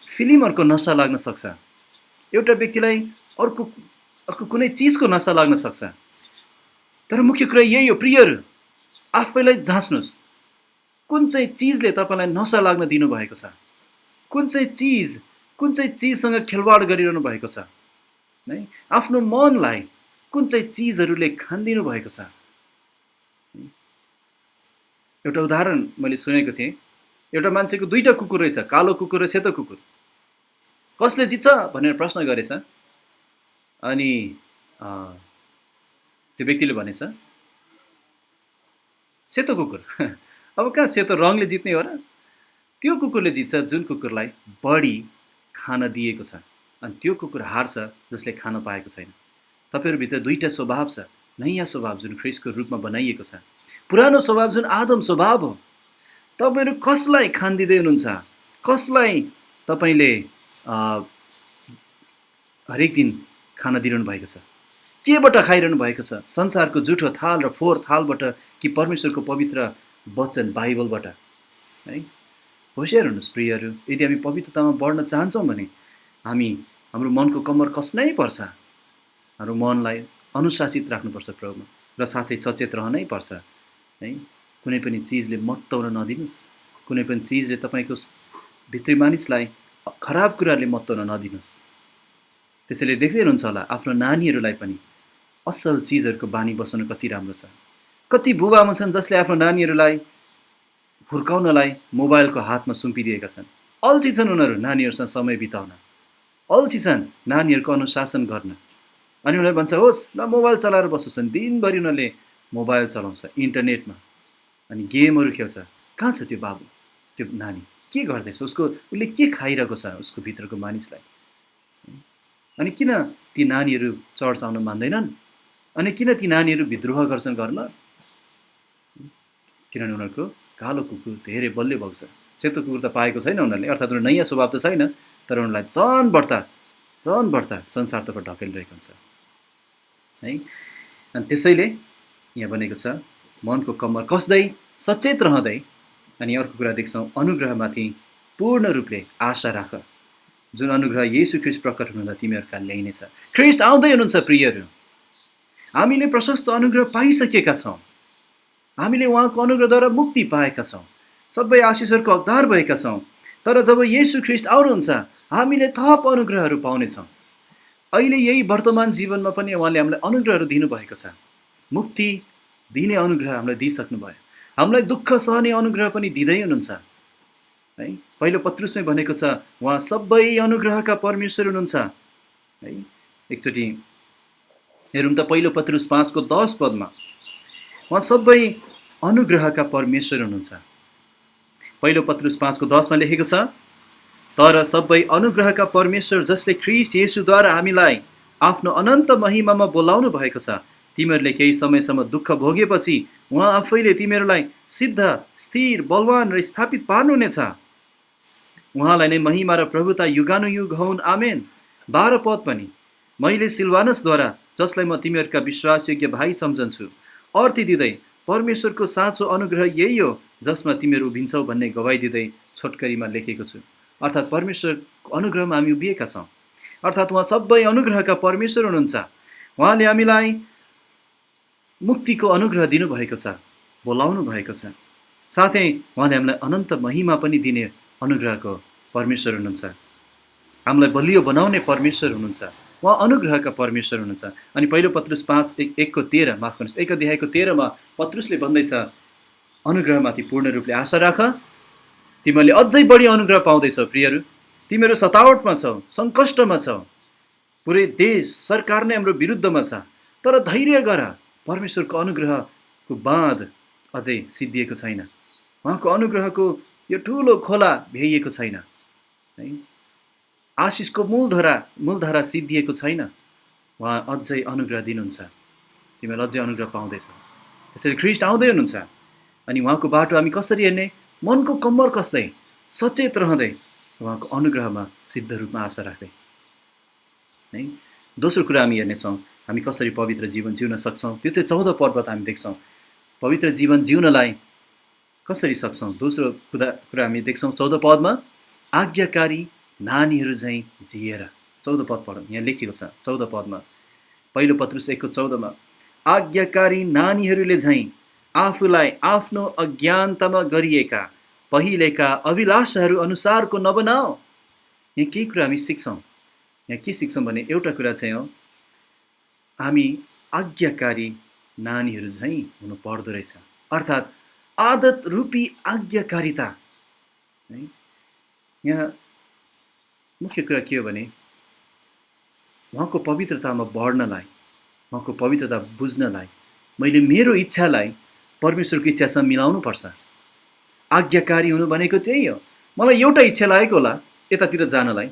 फिल्महरूको नसा लाग्न सक्छ, एउटा व्यक्तिलाई अर्को कुनै चिजको नसा लाग्न सक्छ। तर मुख्य कुरा यही हो प्रियहरू, आफैलाई जाँच्नुहोस्, कुन चाहिँ चिजले तपाईँलाई नसा लाग्न दिनुभएको छ, कुन चाहिँ चिजसँग खेलवाड गरिरहनु भएको छ है। आफ्नो मनलाई कुन चाहिँ चिजहरूले खानिदिनु भएको छ। एउटा उदाहरण मैले सुनेको थिएँ, एउटा मान्छेको 2टा कुकुर रहेछ, कालो कुकुर र सेतो कुकुर। कसले जित्छ भनेर प्रश्न गरेछ। अनि त्यो व्यक्तिले भनेछ सेतो कुकुर। अब कहाँ सेतो रङले जित्ने हो र? त्यो कुकुरले जित्छ जुन कुकुरलाई बढी खान दिएको छ, अनि त्यो कुकुर हार्छ जसले खान पाएको छैन। तपाईँहरूभित्र 2टा स्वभाव छ, नयाँ स्वभाव जुन ख्रीष्टको रूपमा बनाइएको छ, पुरानो स्वभाव जुन आदम स्वभाव हो। तपाईँहरू कसलाई खान दिँदै हुनुहुन्छ? कसलाई तपाईँले हरेक दिन खाना दिइरहनु भएको छ? केबाट खाइरहनु भएको छ? संसारको जुठो थाल र फोहोर थालबाट कि परमेश्वरको पवित्र वचन बाइबलबाट है? होसियार हुनुहोस् प्रियहरू। यदि हामी पवित्रतामा बढ्न चाहन्छौँ भने हाम्रो मनको कम्मर कस्नै पर्छ, हाम्रो मनलाई अनुशासित राख्नुपर्छ प्रभुमा, र साथै सचेत रहनै पर्छ है। कुनै पनि चिजले मत्त हुन नदिनुहोस्, कुनै पनि चिजले तपाईँको भित्री मानिसलाई खराब कुराले मत्त हुन नदिनुहोस्। त्यसैले देख्दै हुनुहुन्छ होला आफ्नो नानीहरूलाई पनि असल चिजहरूको बानी बसाउनु कति राम्रो छ। कति बुबाआमा छन् जसले आफ्नो नानीहरूलाई हुर्काउनलाई मोबाइलको हातमा सुम्पिदिएका छन्। अल्छी छन् उनीहरू नानीहरूसँग समय बिताउन, अल्छी छन् नानीहरूको अनुशासन गर्न। अनि उनीहरूले भन्छ होस् ल मोबाइल चलाएर बस्छन्, दिनभरि उनीहरूले मोबाइल चलाउँछ इन्टरनेटमा, अनि गेमहरू खेल्छ। कहाँ छ त्यो बाबु, त्यो नानी? के गर्दैछ, उसले के खाइरहेको छ उसको भित्रको मानिसलाई। अनि किन ती नानीहरू चर्च आउन मान्दैनन्? अनि किन ती नानीहरू विद्रोह गर्छन् घरमा? किनभने उनीहरूको कालो कुकुर धेरै बलियो भएको छ। सेतो कुकुर त पाएको छैन उनीहरूले, अर्थात् उनीहरू नयाँ स्वभाव त छैन, तर उनीहरूलाई झन बढ्ता संसारतर्फ ढकेलिरहेको हुन्छ है। अनि त्यसैले यहाँ भनेको छ मनको कम्मर कस्दै सचेत रहँदै। अनि अर्को कुरा देख्छौँ, अनुग्रहमाथि पूर्ण रूपले आशा राख, जुन अनुग्रह येशू ख्रीष्ट प्रकट हुनुहुँदा तिमीहरूका ल्याइनेछ। ख्रीष्ट आउँदै हुनुहुन्छ प्रियहरू। हामीले प्रशस्त अनुग्रह पाइसकेका छौँ, हामीले उहाँको अनुग्रहद्वारा मुक्ति पाएका छौँ, सबै आशिषहरूको हकदार भएका छौँ। तर जब येशू ख्रीष्ट आउनुहुन्छ हामीले थप अनुग्रहहरू पाउनेछौँ। अहिले यही वर्तमान जीवनमा पनि उहाँले हामीलाई अनुग्रहहरू दिनुभएको छ। मुक्ति दिने अनुग्रह हामीलाई दिइसक्नुभयो, हामीलाई दुःख सहने अनुग्रह पनि दिँदै हुनुहुन्छ है। पहिलो पत्रुसमै भनेको छ उहाँ सबै अनुग्रहका परमेश्वर हुनुहुन्छ है। एकचोटि हेरौँ त पहिलो पत्रुस 5:10 उहाँ सबै अनुग्रहका परमेश्वर हुनुहुन्छ। पहिलो पत्रुस 5:10 लेखेको छ, तर सबै अनुग्रहका परमेश्वर जसले ख्रीष्ट येशूद्वारा हामीलाई आफ्नो अनन्त महिमामा बोलाउनु भएको छ, तिमीहरूले केही समयसम्म दुःख भोगेपछि उहाँ आफैले तिमीहरूलाई सिद्ध, स्थिर, बलवान र स्थापित पार्नुहुनेछ। उहाँलाई नै महिमा र प्रभुता युगानुयुग हुन्, आमेन। 12 पद पनि, मैले सिल्वानसद्वारा, जसलाई म तिमीहरूका विश्वासयोग्य भाइ सम्झन्छु, अर्थी दिँदै परमेश्वरको साँचो अनुग्रह यही हो जसमा तिमीहरू उभिन्छौ भन्ने गवाई दिँदै छोटकरीमा लेखेको छु। अर्थात् परमेश्वरको अनुग्रहमा हामी उभिएका छौँ, अर्थात् उहाँ सबै अनुग्रहका परमेश्वर हुनुहुन्छ। उहाँले हामीलाई मुक्तिको अनुग्रह दिनुभएको छ, बोलाउनु भएको छ। साथै उहाँले हामीलाई अनन्त महिमा पनि दिने अनुग्रहको परमेश्वर हुनुहुन्छ। हामीलाई बलियो बनाउने परमेश्वर हुनुहुन्छ, उहाँ अनुग्रहका परमेश्वर हुनुहुन्छ। अनि पहिलो पत्रुस 5:1-13 माफ गर्नुहोस् 1:13 पत्रुसले भन्दैछ, अनुग्रहमाथि पूर्ण रूपले आशा राख, तिमीहरूले अझै बढी अनुग्रह पाउँदैछौ प्रियहरू। तिमीहरू सतावटमा छौ, सङ्कष्टमा छौ, पुरै देश सरकार नै हाम्रो विरुद्धमा छ, तर धैर्य गर, परमेश्वरको अनुग्रहको बाँध अझै सिद्धिएको छैन, उहाँको अनुग्रहको यो ठुलो खोला भ्याइएको छैन है। आशिषको मूलधारा सिद्धिएको छैन, उहाँ अझै अनुग्रह दिनुहुन्छ, तिमीहरू अझै अनुग्रह पाउँदैछौ। त्यसरी ख्रीष्ट आउँदै हुनुहुन्छ। अनि उहाँको बाटो हामी कसरी हेर्ने? मनको कम्मर कस्दै सचेत रहँदै उहाँको अनुग्रहमा सिद्ध रूपमा आशा राख्दै है। दोस्रो कुरा हामी हेर्नेछौँ, हामी कसरी पवित्र जीवन जिउन सक्छौँ। त्यो चाहिँ 14 पदबाट हामी देख्छौँ पवित्र जीवन जिउनलाई कसरी सक्छौँ। दोस्रो कुरा हामी देख्छौँ 14 पदमा, आज्ञाकारी नानीहरू झैँ जिएर। 14 पद पढौँ, यहाँ लेखेको छ 14 पदमा, पहिलो पत्रुस 1:14, आज्ञाकारी नानीहरूले झैँ आफूलाई आफ्नो अज्ञानतामा गरिएका पहिलेका अभिलाषाहरू अनुसारको नबनाओ। यहाँ केही कुरा हामी सिक्छौँ। यहाँ के सिक्छौँ भने एउटा कुरा चाहिँ हो, हामी आज्ञाकारी नानीहरू झैँ हुनु पर्दो रहेछ, अर्थात् आदत रूपी आज्ञाकारिता है। यहाँ मुख्य कुरा के हो भने उहाँको पवित्रतामा बढ्नलाई, उहाँको पवित्रता बुझ्नलाई मैले मेरो इच्छालाई परमेश्वरको इच्छासँग मिलाउनु पर्छ। आज्ञाकारी हुनु भनेको त्यही हो। मलाई एउटा इच्छा लागेको होला यतातिर जानलाई,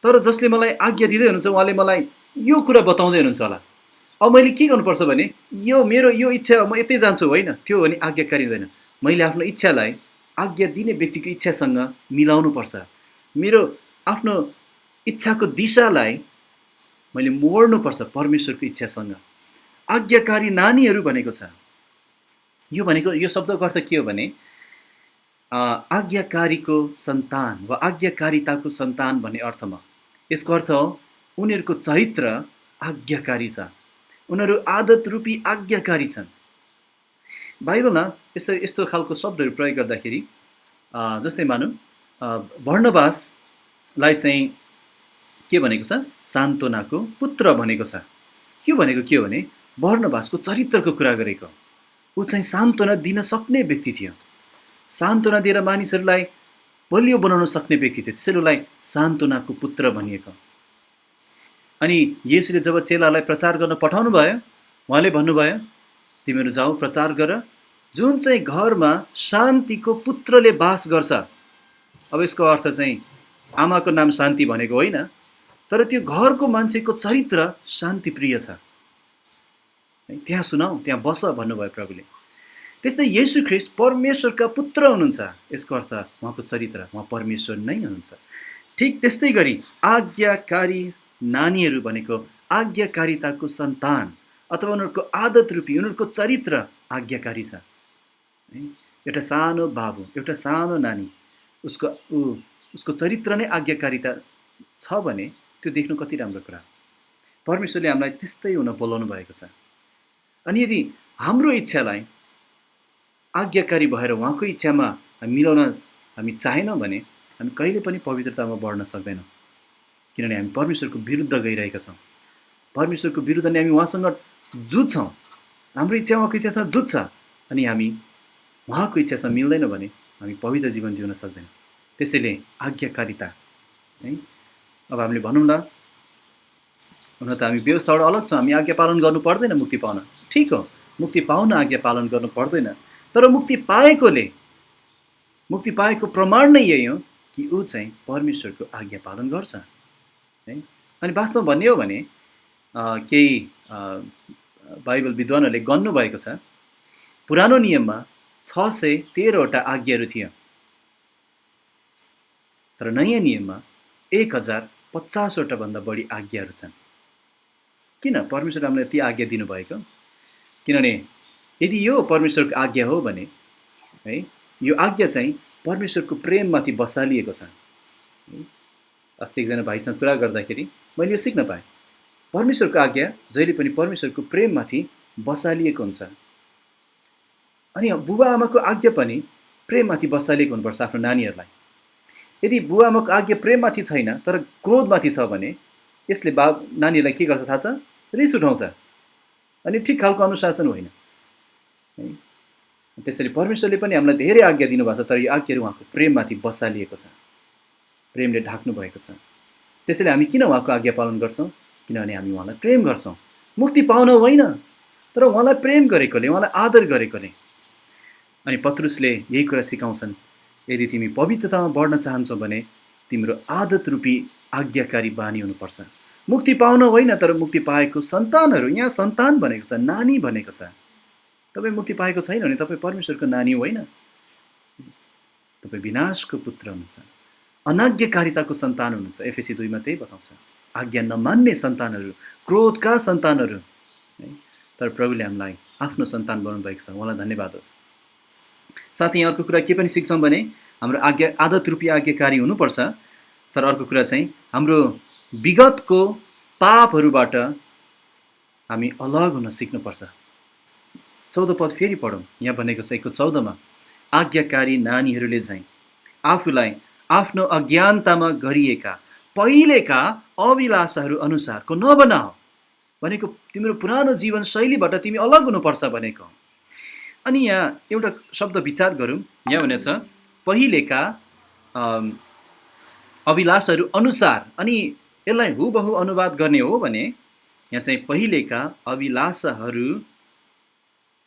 तर जसले मलाई आज्ञा दिँदै हुनुहुन्छ उहाँले मलाई यो कुरा बताउँदै हुनुहुन्छ होला। अब मैले के गर्नुपर्छ भने यो मेरो यो इच्छा म यतै जान्छु होइन, त्यो भने आज्ञाकारी हुँदैन। मैले आफ्नो इच्छालाई आज्ञा दिने व्यक्तिको इच्छासँग मिलाउनु पर्छ। मेरो आफ्नो इच्छाको दिशालाई मैले मोड्नुपर्छ परमेश्वरको इच्छासँग। आज्ञाकारी नानीहरू भनेको छ। यो भनेको यो शब्दको अर्थ के हो भने आज्ञाकारीको सन्तान वा आज्ञाकारिताको सन्तान भन्ने अर्थमा। यसको अर्थ हो उनीहरूको चरित्र आज्ञाकारी छ, उनीहरू आदत रूपी आज्ञाकारी छन्। बाइबलमा यस्तो खालको शब्दहरू प्रयोग गर्दाखेरि जस्तै मानौँ बर्नबासलाई चाहिँ के भनेको छ? सान्त्वनाको पुत्र भनेको छ। यो भनेको के हो भने बर्नबासको चरित्रको कुरा गरेको। ऊ चाहिँ सान्त्वना दिन सक्ने व्यक्ति थियो, सान्त्वना दिएर मानिसहरूलाई बलियो बनाउन सक्ने व्यक्ति थियो, त्यसैले उसलाई सान्त्वनाको पुत्र भनिएको। अनि येशूले जब चेलालाई प्रचार गर्न पठाउनु भयो, उहाँले भन्नुभयो तिमीहरू जाऊ प्रचार गर, जुन चाहिँ घरमा शान्तिको पुत्रले बास गर्छ अब यसको अर्थ चाहिँ आमाको नाम शान्ति भनेको होइन, तर त्यो घरको मान्छेको चरित्र शान्तिप्रिय छ, त्यहाँ सुनाऊ, त्यहाँ बस भन्नुभयो प्रभुले। त्यस्तै येशू ख्रीष्ट परमेश्वरका पुत्र हुनुहुन्छ, यसको अर्थ उहाँको चरित्र, उहाँ परमेश्वर नै हुनुहुन्छ। ठिक त्यस्तै गरी आज्ञाकारी नानीहरू भनेको आज्ञाकारिताको सन्तान अथवा उनीहरूको आदत रूपी उनीहरूको चरित्र आज्ञाकारी छ। एउटा सानो बाबु, एउटा सानो नानी, उसको चरित्र नै आज्ञाकारिता छ भने त्यो देख्नु कति राम्रो कुरा। परमेश्वरले हामीलाई त्यस्तै हुन बोलाउनु भएको छ। अनि यदि हाम्रो इच्छालाई आज्ञाकारी भएर उहाँको इच्छामा हामी मिलाउन हामी चाहेनौँ भने हामी कहिले पनि पवित्रतामा बढ्न सक्दैनौँ, किनभने हामी परमेश्वरको विरुद्ध गइरहेका छौँ। परमेश्वरको विरुद्ध नै हामी उहाँसँग जुझ्छौँ, हाम्रो इच्छा उहाँको इच्छासँग जुझ्छ, अनि हामी उहाँको इच्छासँग मिल्दैन भने हामी पवित्र जीवन जिउन सक्दैनौँ। त्यसैले आज्ञाकारिता है। अब हामीले भनौँ ल, हुन त हामी व्यवस्थाबाट अलग छौँ, हामी आज्ञा पालन गर्नु पर्दैन मुक्ति पाउन, ठिक हो, मुक्ति पाउन आज्ञा पालन गर्नु पर्दैन, तर मुक्ति पाएको प्रमाण नै यही हो कि ऊ चाहिँ परमेश्वरको आज्ञा पालन गर्छ है। अनि वास्तवमा भन्ने हो भने केही बाइबल विद्वानहरूले गन्नु भएको छ, पुरानो नियममा 613वटा आज्ञाहरू थियो, तर नयाँ नियममा 1050वटा भन्दा बढी आज्ञाहरू छन्। किन परमेश्वरले हामीलाई ती आज्ञा दिनुभएको? किनभने यदि यो परमेश्वरको आज्ञा हो भने है, यो आज्ञा चाहिँ परमेश्वरको प्रेममाथि बसालिएको छ। अस्ति एकजना भाइसँग कुरा गर्दाखेरि मैले यो सिक्न पाएँ, परमेश्वरको आज्ञा जहिले पनि परमेश्वरको प्रेममाथि बसालिएको हुन्छ। अनि बुबा आमाको आज्ञा पनि प्रेममाथि बसालिएको हुनुपर्छ आफ्नो नानीहरूलाई। यदि बुबा आमाको आज्ञा प्रेममाथि छैन तर क्रोधमाथि छ भने यसले नानीहरूलाई के गर्छ थाहा छ? रिस उठाउँछ, अनि ठिक खालको अनुशासन होइन है। त्यसरी परमेश्वरले पनि हामीलाई धेरै आज्ञा दिनुभएको छ, तर यो आज्ञाहरू उहाँको प्रेममाथि बसालिएको छ, प्रेमले ढाक्नु भएको छ। त्यसैले हामी किन उहाँको आज्ञा पालन गर्छौँ? किनभने हामी उहाँलाई प्रेम गर्छौँ, मुक्ति पाउन होइन, तर उहाँलाई प्रेम गरेकोले, उहाँलाई आदर गरेकोले। अनि पत्रुसले यही कुरा सिकाउँछन्, यदि तिमी पवित्रतामा बढ्न चाहन्छौ भने तिम्रो आदत रूपी आज्ञाकारी बानी हुनुपर्छ। मुक्ति पाउन होइन, तर मुक्ति पाएको सन्तानहरू, यहाँ सन्तान भनेको छ, नानी भनेको छ। तपाईँ मुक्ति पाएको छैन भने तपाईँ परमेश्वरको नानी होइन, तपाईँ विनाशको पुत्र हुनुहुन्छ, अनाज्ञाकारिताको सन्तान हुनुहुन्छ। एफएसी 2 त्यही बताउँछ, आज्ञा नमान्ने सन्तानहरू, क्रोधका सन्तानहरू है। तर प्रभुले हामीलाई आफ्नो सन्तान बनाउनु भएको छ, उहाँलाई धन्यवाद होस्। साथै यहाँ अर्को कुरा के पनि सिक्छौँ भने हाम्रो आदत रूपी आज्ञाकारी हुनुपर्छ, तर अर्को कुरा चाहिँ हाम्रो विगतको पापहरूबाट हामी अलग हुन सिक्नुपर्छ। 14 पद फेरि पढौँ, यहाँ भनेको छ 1:14मा, आज्ञाकारी नानीहरूले चाहिँ आफूलाई आफ्नो अज्ञानतामा गरिएका पहिलेका अभिलाषाहरू अनुसारको नबनाऊ भनेको तिम्रो पुरानो जीवन शैलीबाट तिमी अलग हुनुपर्छ भनेको। अनि यहाँ एउटा शब्द विचार गरौँ, यहाँ भनेको छ पहिलेका अभिलाषाहरू अनुसार, अनि यसलाई हुबहु अनुवाद गर्ने हो भने यहाँ चाहिँ पहिलेका अभिलाषाहरू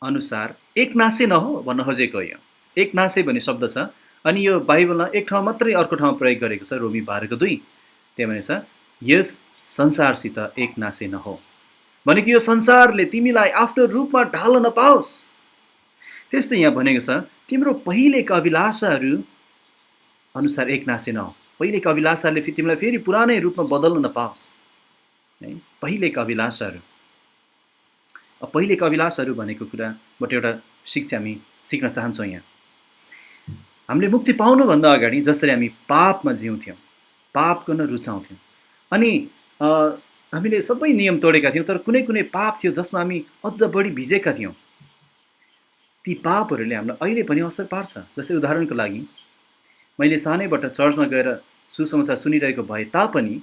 अनुसार एकनासे नहो भन्न खोजेको हो। एकनासे भन्ने शब्द छ, अनि यो बाइबलमा एक ठाउँ मात्रै अर्को ठाउँ प्रयोग गरेको छ, रोमी 12:2। त्यहाँ भनेको छ यस संसारसित एकनासे नहो भनेको यो संसारले तिमीलाई आफ्नो रूपमा ढाल्न नपाओस्। त्यस्तै यहाँ भनेको छ तिम्रो पहिलेका अभिलाषाहरू अनुसार एकनासे नहो, पहिलेका अभिलाषाले तिमीलाई फेरि पुरानै रूपमा बदल्न नपाओस् है। पहिलेका अभिलाषाहरू, पहिलेका अभिलाषाहरू भनेको कुराबाट एउटा शिक्षा हामी सिक्न चाहन्छौँ। यहाँ हामीले मुक्ति पाउनुभन्दा अगाडि जसरी हामी पापमा जिउँथ्यौँ, पाप गर्न रुचाउँथ्यौँ, अनि हामीले सबै नियम तोडेका थियौँ, तर कुनै कुनै पाप थियो जसमा हामी अझ बढी भिजेका थियौँ। ती पापहरूले हामीलाई अहिले पनि असर पार्छ। जस्तै उदाहरणको लागि मैले सानैबाट चर्चमा गएर सुसमाचार सुनिरहेको भए तापनि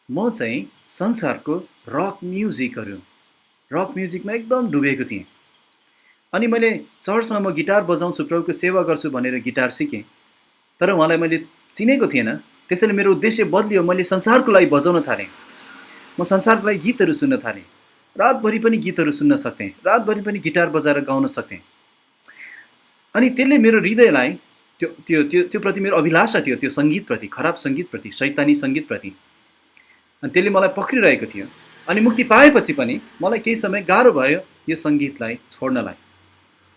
म चाहिँ संसारको रक म्युजिकमा एकदम डुबेको थिएँ। अनि मैले चर्चमा म गिटार बजाउँछु, प्रभुको सेवा गर्छु भनेर गिटार सिकेँ, तर उहाँलाई मैले चिनेको थिएन। त्यसैले मेरो उद्देश्य बदलियो, मैले संसारको लागि बजाउन थालेँ, म संसारको लागि गीतहरू सुन्न थालेँ, रातभरि पनि गीतहरू सुन्न सक्थेँ, रातभरि पनि गिटार बजाएर गाउन सक्थेँ। अनि त्यसले मेरो हृदयलाई त्यो त्यो त्यो त्यो प्रति मेरो अभिलाषा थियो, त्यो सङ्गीतप्रति, खराब सङ्गीतप्रति, शैतानी सङ्गीतप्रति। अनि त्यसले मलाई पक्रिरहेको थियो। अनि मुक्ति पाएपछि पनि मलाई केही समय गाह्रो भयो यो सङ्गीतलाई छोड्नलाई।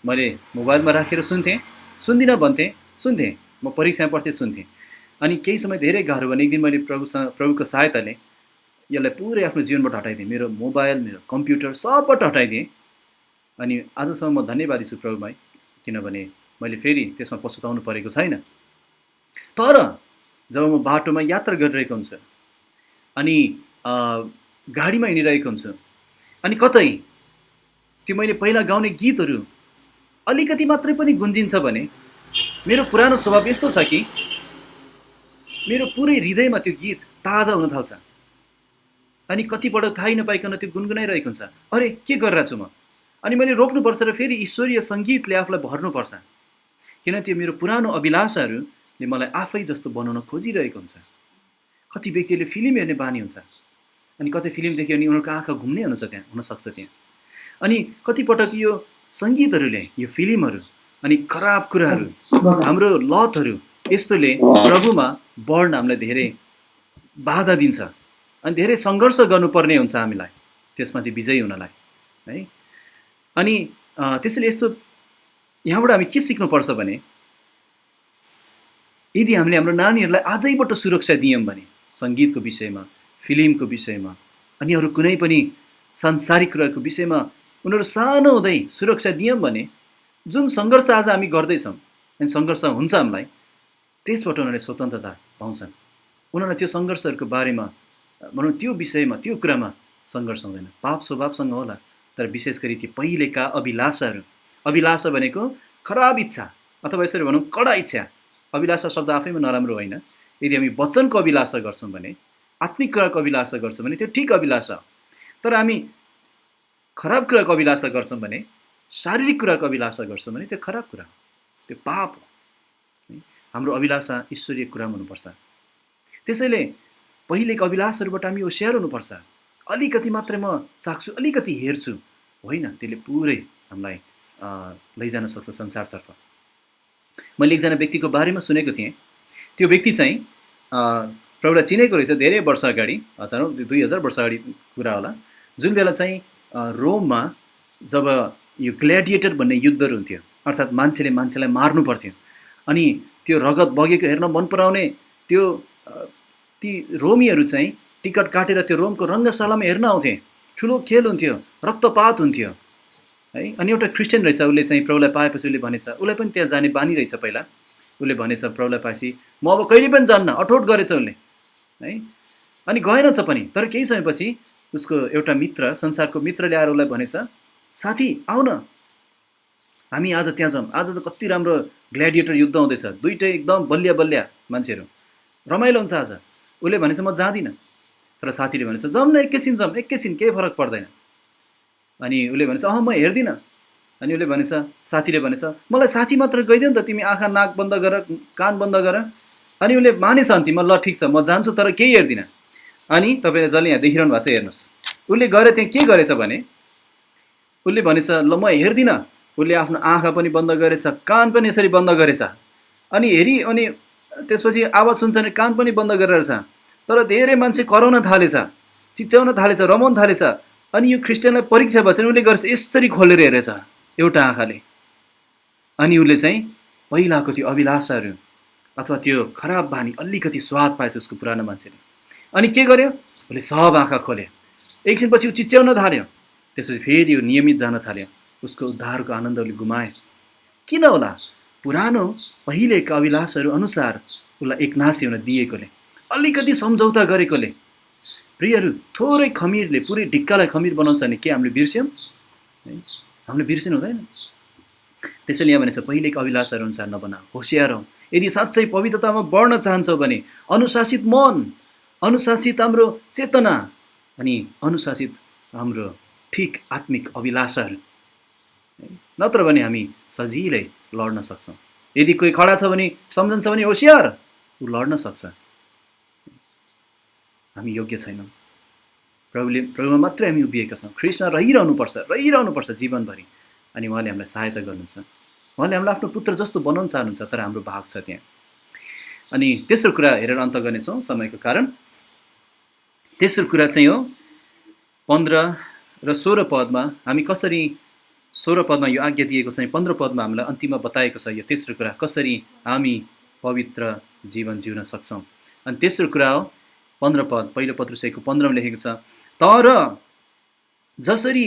मैले मोबाइलमा राखेर सुन्थेँ, सुन्दिनँ भन्थेँ, सुन्थेँ, म परीक्षा पढ्थेँ, सुन्थेँ। अनि केही समय धेरै गाह्रो भने एक दिन मैले प्रभुको सहायताले यसलाई पुरै आफ्नो जीवनबाट हटाइदिएँ। मेरो मोबाइल, मेरो कम्प्युटर सबबाट हटाइदिएँ। अनि आजसम्म म धन्यवादी छु प्रभुमाई, किनभने मैले फेरि त्यसमा पछुताउनु परेको छैन। तर जब म बाटोमा यात्रा गरिरहेको हुन्छु अनि गाडीमा हिँडिरहेको हुन्छु अनि कतै त्यो मैले पहिला गाउने गीतहरू अलिकति मात्रै पनि गुन्जिन्छ भने मेरो पुरानो स्वभाव यस्तो छ कि मेरो पुरै हृदयमा त्यो गीत ताजा हुन थाल्छ। अनि कतिपल्ट थाहै नपाइकन त्यो गुनगुनाइरहेको हुन्छ, अरे के गरिरहेको छु म? अनि मैले रोक्नुपर्छ र फेरि ईश्वरीय सङ्गीतले आफूलाई भर्नुपर्छ, किन त्यो मेरो पुरानो अभिलाषाहरूले मलाई आफै जस्तो बनाउन खोजिरहेको हुन्छ। कति व्यक्तिले फिल्म हेर्ने बानी हुन्छ, अनि कतै फिल्म देख्यो भने उनीहरूको आँखा घुम्ने हुनसक्छ त्यहाँ। अनि कतिपटक यो सङ्गीतहरूले, यो फिल्महरू अनि खराब कुराहरू, हाम्रो लतहरू यस्तोले प्रभुमा बढ्न हामीलाई धेरै बाधा दिन्छ अनि धेरै सङ्घर्ष गर्नुपर्ने हुन्छ हामीलाई त्यसमाथि विजयी हुनलाई है। अनि त्यसैले यस्तो यहाँबाट हामी के सिक्नुपर्छ भने, यदि हामीले हाम्रो नानीहरूलाई आजैबाट सुरक्षा दियौँ भने सङ्गीतको विषयमा, फिल्मको विषयमा अनि अरू कुनै पनि सांसारिक कुराको विषयमा उनीहरू सानो हुँदै सुरक्षा दियौँ भने जुन सङ्घर्ष आज हामी गर्दैछौँ अनि सङ्घर्ष हुन्छ हामीलाई, त्यसबाट उनीहरूले स्वतन्त्रता पाउँछन्। उनीहरूलाई त्यो सङ्घर्षहरूको बारेमा भनौँ, त्यो विषयमा, त्यो कुरामा सङ्घर्ष हुँदैन। पाप स्वभावसँग होला, तर विशेष गरी त्यो पहिलेका अभिलाषाहरू, अभिलाषा भनेको खराब इच्छा अथवा यसरी भनौँ कडा इच्छा। अभिलाषा शब्द आफैमा नराम्रो होइन। यदि हामी वचनको अभिलाषा गर्छौँ भने, आत्मिक कुराको अभिलाषा गर्छौँ भने त्यो ठिक अभिलाषा। तर हामी खराब कुराको अभिलाषा गर्छौँ भने, शारीरिक कुराको अभिलाषा गर्छौँ भने त्यो खराब कुरा, त्यो पाप हो। हाम्रो अभिलाषा ईश्वरीय कुरामा हुनुपर्छ। त्यसैले पहिलेको अभिलाषाहरूबाट हामी होसियार हुनुपर्छ। अलिकति मात्रै म चाख्छु, अलिकति हेर्छु होइन, त्यसले पुरै हामीलाई लैजान सक्छ संसारतर्फ। मैले एकजना व्यक्तिको बारेमा सुनेको थिएँ। त्यो व्यक्ति चाहिँ प्रभुलाई चिनेको रहेछ धेरै वर्ष अगाडि, 2000 वर्ष अगाडि कुरा होला, जुन बेला चाहिँ रोममा जब यो ग्ल्याडिएटर भन्ने युद्धहरू हुन्थ्यो, अर्थात् मान्छेले मान्छेलाई मार्नु पर्थ्यो अनि त्यो रगत बगेको हेर्न मन पराउने त्यो ती रोमीहरू चाहिँ टिकट काटेर त्यो रोमको रङ्गशालामा हेर्न आउँथे। ठुलो खेल हुन्थ्यो, रक्तपात हुन्थ्यो है। अनि एउटा क्रिस्चियन रहेछ, उसले चाहिँ प्रभुलाई पाएपछि उसले भनेछ, उसलाई पनि त्यहाँ जाने बानी रहेछ पहिला। उसले भनेछ प्रभुलाई पाएपछि म अब कहिले पनि जान्न, अठोट गरेछ उसले है। अनि गएनछ पनि। तर केही समयपछि उसको एउटा मित्र, संसारको मित्रले आएर उसलाई भनेछ, साथी आऊ न, हामी आज त्यहाँ जाउँ, आज त कति राम्रो ग्ल्याडिएटर युद्ध हुँदैछ, दुइटै एकदम बलिया बलिया मान्छेहरू, रमाइलो हुन्छ आज। उसले भनेछ म जाँदिनँ। तर साथीले भनेछ जाउँ न, एकैछिन जाउँ, एकैछिन, केही फरक पर्दैन। अनि उसले भनेछ म हेर्दिनँ। अनि उसले भनेछ, साथीले भनेछ मलाई साथी मात्र गइदियो नि त, तिमी आँखा नाक बन्द गर, कान बन्द गर। अनि उसले मानेछ अन्तिममा, ल ठिक छ म जान्छु तर केही हेर्दिनँ। अनि तपाईँले जसले यहाँ देखिरहनु भएको छ हेर्नुहोस्, उसले गएर त्यहाँ के गरेछ भने, उसले भनेछ ल म हेर्दिनँ। उसले आफ्नो आँखा पनि बन्द गरेछ, कान पनि यसरी बन्द गरेछ। अनि अनि त्यसपछि आवाज सुन्छ भने कान पनि बन्द गरेर छ। तर धेरै मान्छे कराउन थालेछ, चिच्याउन थालेछ, रमाउन थालेछ। अनि यो क्रिस्चियनलाई परीक्षा भएछ भने उसले गरेछ यसरी खोलेर हेरेछ एउटा आँखाले। अनि उसले चाहिँ पहिलाको त्यो अभिलाषाहरू अथवा त्यो खराब बानी अलिकति स्वाद पाएछ उसको पुरानो मान्छेले। अनि के गर्यो, उसले सब आँखा खोल्यो। एकछिनपछि ऊ चिच्याउन थाल्यो। त्यसपछि फेरि यो नियमित जान थाल्यो। उसको उद्धारको आनन्द उसले गुमायो। किन होला? पुरानो पहिलेका अभिलाषाहरू अनुसार उसलाई एकनासी हुन दिएकोले, अलिकति सम्झौता गरेकोले। प्रियहरू, थोरै खमिरले पुरै ढिक्कालाई खमिर बनाउँछ भने के हामीले बिर्स्यौँ? हामीले बिर्सिनु हुँदैन। त्यसैले यहाँ भनेछ पहिलेको अभिलाषाहरू अनुसार नबनाऊ, होसियार हौ। यदि साँच्चै पवित्रतामा बढ्न चाहन्छौ भने अनुशासित मन, अनुशासित हाम्रो चेतना अनि अनुशासित हाम्रो ठिक आत्मिक अभिलाषाहरू, नत्र भने हामी सजिलै लड्न सक्छौँ। यदि कोही खडा छ भने सम्झन्छ भने होसियार, ऊ लड्न सक्छ। हामी योग्य छैनौँ। प्रभुमा मात्रै हामी उभिएका छौँ। ख्रीष्टमा रहिरहनुपर्छ जीवनभरि। अनि उहाँले हामीलाई सहायता गर्नुहुन्छ। उहाँले हामीलाई आफ्नो पुत्र जस्तो बनाउन चाहनुहुन्छ, तर हाम्रो भाग छ त्यहाँ। अनि तेस्रो कुरा हेरेर अन्त गर्नेछौँ समयको कारण। तेस्रो कुरा चाहिँ हो 15 र 16 पदमा हामी कसरी, 16 पदमा यो आज्ञा दिएको छ, 15 पदमा हामीलाई अन्तिममा बताएको छ यो तेस्रो कुरा कसरी हामी पवित्र जीवन जिउन सक्छौँ। अनि तेस्रो कुरा हो 15 पद, पहिलो पत्रुस 1:15 मा लेखेको छ, तर जसरी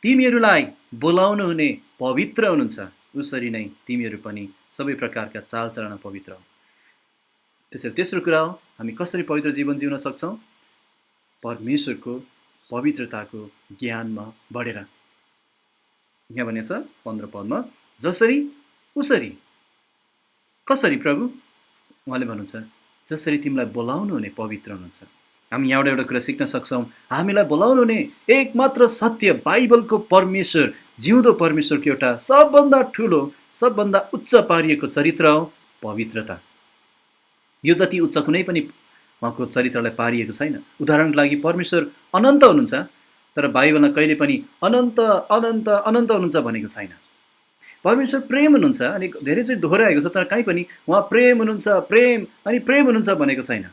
तिमीहरूलाई बोलाउनु हुने पवित्र हुनुहुन्छ उसरी नै तिमीहरू पनि सबै प्रकारका चालचलनमा पवित्र हो। त्यसैले तेस्रो कुरा हो हामी कसरी पवित्र जीवन जिउन सक्छौँ, परमेश्वरको पवित्रताको ज्ञानमा बढेर। यहाँ भनेको छ 15 पदमा, जसरी उसरी। कसरी प्रभु? उहाँले भन्नुहुन्छ जसरी तिमीलाई बोलाउनु हुने पवित्र हुनुहुन्छ। हामी यहाँबाट एउटा कुरा सिक्न सक्छौँ, हामीलाई बोलाउनु हुने एकमात्र सत्य बाइबलको परमेश्वर, जिउँदो परमेश्वरको एउटा सबभन्दा ठुलो, सबभन्दा उच्च पारिएको चरित्र हो पवित्रता। यो जति उच्च कुनै पनि उहाँको चरित्रलाई पारिएको छैन। उदाहरणको लागि परमेश्वर अनन्त हुनुहुन्छ, तर बाइबलमा कहिले पनि अनन्त अनन्त अनन्त हुनुहुन्छ भनेको छैन। परमेश्वर प्रेम हुनुहुन्छ, अनि धेरै चाहिँ दोहोऱ्याएको छ, तर कहीँ पनि उहाँ प्रेम हुनुहुन्छ, प्रेम अनि प्रेम हुनुहुन्छ भनेको छैन।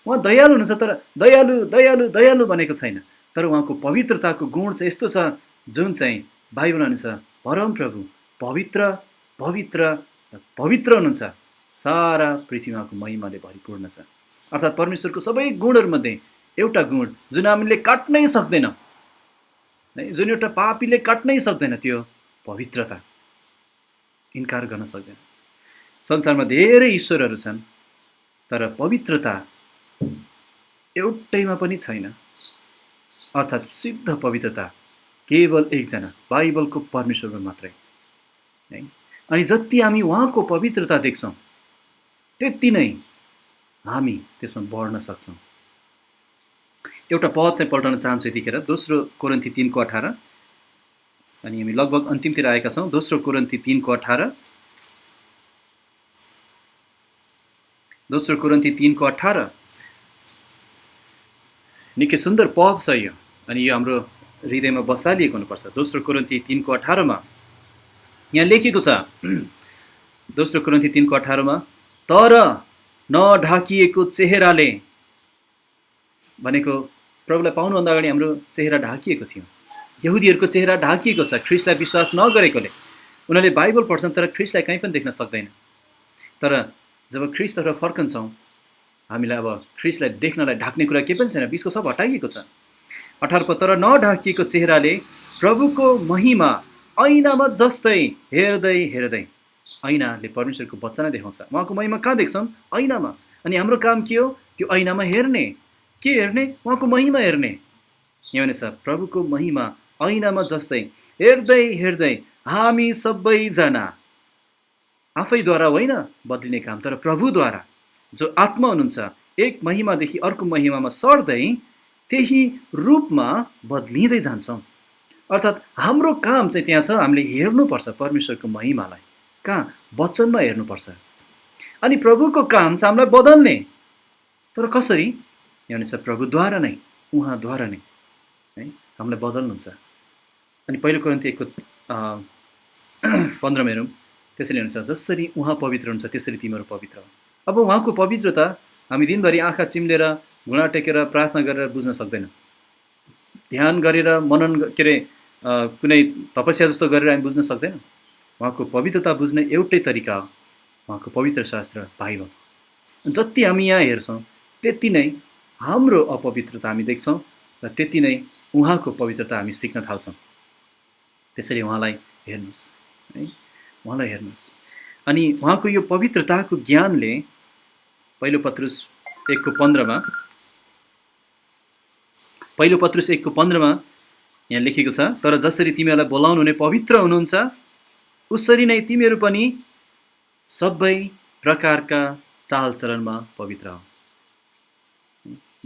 उहाँ दयालु हुनुहुन्छ, तर दयालु दयालु दयालु भनेको छैन। तर उहाँको पवित्रताको गुण चाहिँ यस्तो छ जुन चाहिँ बाइबल अनुसार परमप्रभु पवित्र पवित्र पवित्र हुनुहुन्छ। सारा पृथ्वीमा उहाँको महिमाले भरिपूर्ण छ। अर्थात् परमेश्वरको सबै गुणहरूमध्ये एउटा गुण जुन हामीले काट्नै सक्दैनौँ, जुन एउटा पापीले काट्नै सक्दैन, त्यो पवित्रता। इन्कार गर्न सक्दैन। संसारमा धेरै ईश्वरहरू छन्, तर पवित्रता एउटैमा पनि छैन। अर्थात् सिद्ध पवित्रता केवल एकजना बाइबलको परमेश्वरमा मात्रै है। अनि जति हामी उहाँको पवित्रता देख्छौँ त्यति नै हामी त्यसमा बढ्न सक्छौँ। एउटा पद चाहिँ पल्टाउन चाहन्छु यतिखेर, 2 कोरिन्थी 3:18। अनि हामी लगभग अन्तिमतिर आएका छौँ। 2 कोरिन्थी 3:18, 2 कोरिन्थी 3:18 निकै सुन्दर पद छ यो, अनि यो हाम्रो हृदयमा बसालिएको हुनुपर्छ। 2 कोरिन्थी 3:18 मा यहाँ लेखेको छ, 2 कोरिन्थी 3:18 मा, तर नढाकिएको चेहराले, भनेको प्रभुलाई पाउनुभन्दा अगाडि हाम्रो चेहरा ढाकिएको थियो। यहुदीहरूको चेहरा ढाकिएको छ ख्रिस्टलाई विश्वास नगरेकोले। उनीहरूले बाइबल पढ्छन् तर ख्रिस्टलाई कहीँ पनि देख्न सक्दैन। तर जब ख्रिस्टतर्फ फर्कन्छौँ हामीलाई अब ख्रिस्टलाई देख्नलाई ढाक्ने कुरा केही पनि छैन, बिचको सब हटाइएको छ। 18 तर नढाकिएको चेहराले प्रभुको महिमा ऐनामा जस्तै हेर्दै हेर्दै, ऐनाले परमेश्वरको वचन देखाउँछ। उहाँको महिमा कहाँ देख्छौँ? ऐनामा। अनि हाम्रो काम के हो? त्यो ऐनामा हेर्ने। के हेर्ने? उहाँको महिमा हेर्ने। यहाँ भनेछ प्रभुको महिमा ऐनामा जस्तै हेर्दै हेर्दै हामी सबैजना, आफैद्वारा होइन बदलिने काम, तर प्रभुद्वारा जो आत्मा हुनुहुन्छ, एक महिमादेखि अर्को महिमामा सर्दै त्यही रूपमा बदलिँदै जान्छौँ। अर्थात् हाम्रो काम चाहिँ त्यहाँ छ, हामीले हेर्नुपर्छ परमेश्वरको महिमालाई। कहाँ? वचनमा हेर्नुपर्छ। अनि प्रभुको काम छ हामीलाई बदल्ने। तर कसरी? यहाँ भनेछ प्रभुद्वारा नै, उहाँद्वारा नै है हामीलाई बदल्नुहुन्छ। अनि पहिलो कोरिन्थी 1:15 हेरौँ। त्यसरी हुन्छ, जसरी उहाँ पवित्र हुन्छ त्यसरी तिमीहरू पवित्र हो। अब उहाँको पवित्रता हामी दिनभरि आँखा चिम्लेर, घुँडा टेकेर, प्रार्थना गरेर बुझ्न सक्दैनौँ। ध्यान गरेर, मनन के अरे कुनै तपस्या जस्तो गरेर हामी बुझ्न सक्दैनौँ। उहाँको पवित्रता बुझ्ने एउटै तरिका हो उहाँको पवित्र शास्त्र बाइबल। जति हामी यहाँ हेर्छौँ त्यति नै हाम्रो अपवित्रता हामी देख्छौँ र त्यति नै उहाँको पवित्रता हामी सिक्न थाल्छौँ। त्यसरी उहाँलाई हेर्नुहोस् है, उहाँलाई हेर्नुहोस्। अनि उहाँको यो पवित्रताको ज्ञानले पहिलो पत्रुस 1:15 मा, पहिलो पत्रुस 1:15 मा यहाँ लेखेको छ, तर जसरी तिमीहरूलाई बोलाउनु हुने पवित्र हुनुहुन्छ उसरी नै तिमीहरू पनि सबै प्रकारका चालचलनमा पवित्र हो।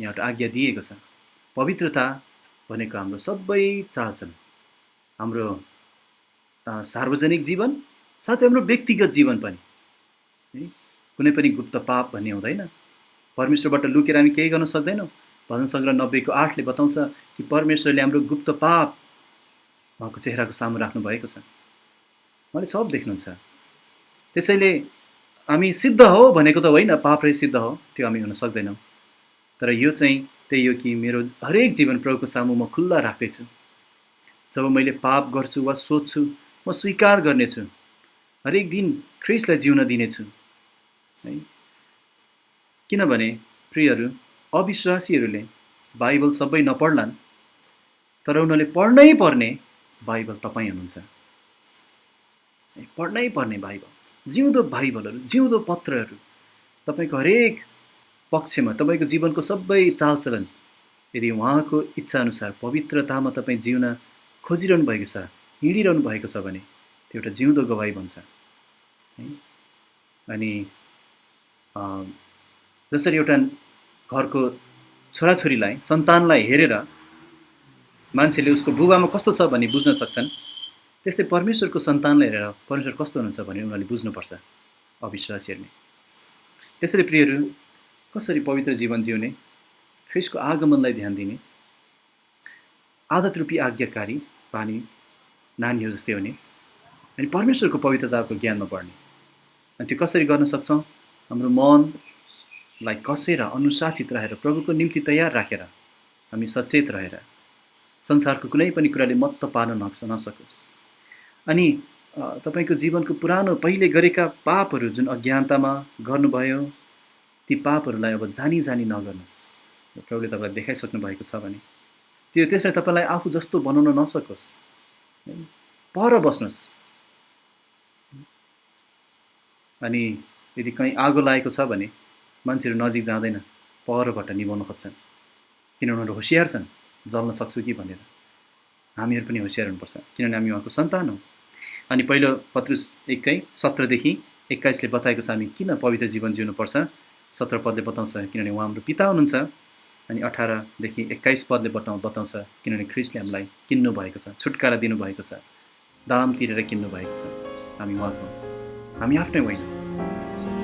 यहाँ एउटा आज्ञा दिएको छ। पवित्रता भनेको हाम्रो सबै चालचलन, हाम्रो सार्वजनिक जीवन, साथै हाम्रो व्यक्तिगत जीवन पनि है। कुनै पनि गुप्त पाप भन्ने हुँदैन। परमेश्वरबाट लुकेर हामी केही गर्न सक्दैनौँ। भजन सङ्ग्रह 90:8ले बताउँछ कि परमेश्वरले हाम्रो गुप्त पाप उहाँको चेहराको सामु राख्नु भएको छ। उहाँले सब देख्नुहुन्छ। त्यसैले हामी सिद्ध हो भनेको त होइन, पापले सिद्ध हो, त्यो हामी हुन सक्दैनौँ। तर यो चाहिँ त्यही हो कि मेरो हरेक जीवन प्रभुको सामु म खुल्ला राख्दैछु। जब मैले पाप गर्छु वा सोच्छु, म स्वीकार गर्नेछु, हरेक दिन ख्रीष्टलाई जिउन दिनेछु है। किनभने प्रियहरू, अविश्वासीहरूले बाइबल सबै नपढ्लान्, तर उनीहरूले पढ्नै पर्ने बाइबल तपाईँ हुनुहुन्छ। पढ्नै पर्ने बाइबल, जिउँदो बाइबलहरू, जिउँदो पत्रहरू, तपाईँको हरेक पक्षमा तपाईँको जीवनको सबै चालचलन यदि उहाँको इच्छाअनुसार पवित्रतामा तपाईँ जिउन खोजिरहनु भएको छ, हिँडिरहनु भएको छ भने त्यो एउटा जिउँदो गवाई बन्छ है। अनि जसरी एउटा घरको छोराछोरीलाई, सन्तानलाई हेरेर मान्छेले उसको बुबामा कस्तो छ भन्ने बुझ्न सक्छन्, त्यस्तै परमेश्वरको सन्तानलाई हेरेर परमेश्वर कस्तो हुनुहुन्छ भने उनीहरूले बुझ्नुपर्छ, अविश्वासीहरूले। त्यसैले प्रियहरू, कसरी पवित्र जीवन जिउने, ख्रीष्टको आगमनलाई ध्यान दिने, आदत रूपी आज्ञाकारी बानी नानीहरू जस्तै हुने, अनि परमेश्वरको पवित्रताको ज्ञानमा बढ्ने। अनि त्यो कसरी गर्न सक्छौँ? हाम्रो मनलाई कसेर अनुशासित रहेर प्रभुको निम्ति तयार राखेर, हामी सचेत रहेर, संसारको कुनै पनि कुराले मत्त पार्न नसकोस्। अनि तपाईँको जीवनको पुरानो पहिले गरेका पापहरू जुन अज्ञानतामा गर्नुभयो, ती पापहरूलाई अब जानी जानी नगर्नुहोस्। प्रभुले तपाईँलाई देखाइसक्नु भएको छ भने त्यो त्यसलाई तपाईँलाई आफू जस्तो बनाउन नसकोस्। पर बस्नुहोस्। अनि यदि कहीँ आगो लागेको छ भने मान्छेहरू नजिक जाँदैन, परबाट निभाउन खोज्छन्, किनभने उनीहरू होसियार छन्, जल्न सक्छु कि भनेर। हामीहरू पनि होसियार हुनुपर्छ, किनभने हामी उहाँको सन्तान हौँ। अनि पहिलो पत्रुस 1:17-21 बताएको छ हामी किन पवित्र जीवन जिउनुपर्छ। 17 पदले बताउँछ किनभने उहाँ हाम्रो पिता हुनुहुन्छ, अनि 18-21 बताउँछ किनभने ख्रीष्टले हामीलाई किन्नु भएको छ, छुटकारा दिनुभएको छ, दाम तिरेर किन्नु भएको छ। हामी उहाँको, हामी आफ्नै होइन।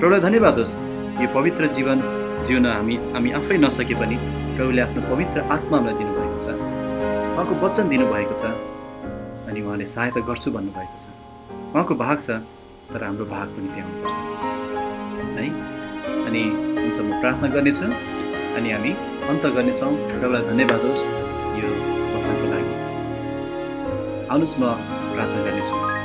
प्रभुलाई धन्यवाद होस्, यो पवित्र जीवन जिउन हामी आफै नसके पनि प्रभुले आफ्नो पवित्र आत्मा हामीलाई दिनुभएको छ, उहाँको वचन दिनुभएको छ, अनि उहाँले सहायता गर्छु भन्नुभएको छ। उहाँको भाग छ, तर हाम्रो भाग पनि त्यहाँ हुनुपर्छ है। अनि हुन्छ, म प्रार्थना गर्नेछु अनि हामी अन्त गर्नेछौँ। प्रभुलाई धन्यवाद होस् यो वचनको लागि। आउनुहोस्, म प्रार्थना गर्नेछु।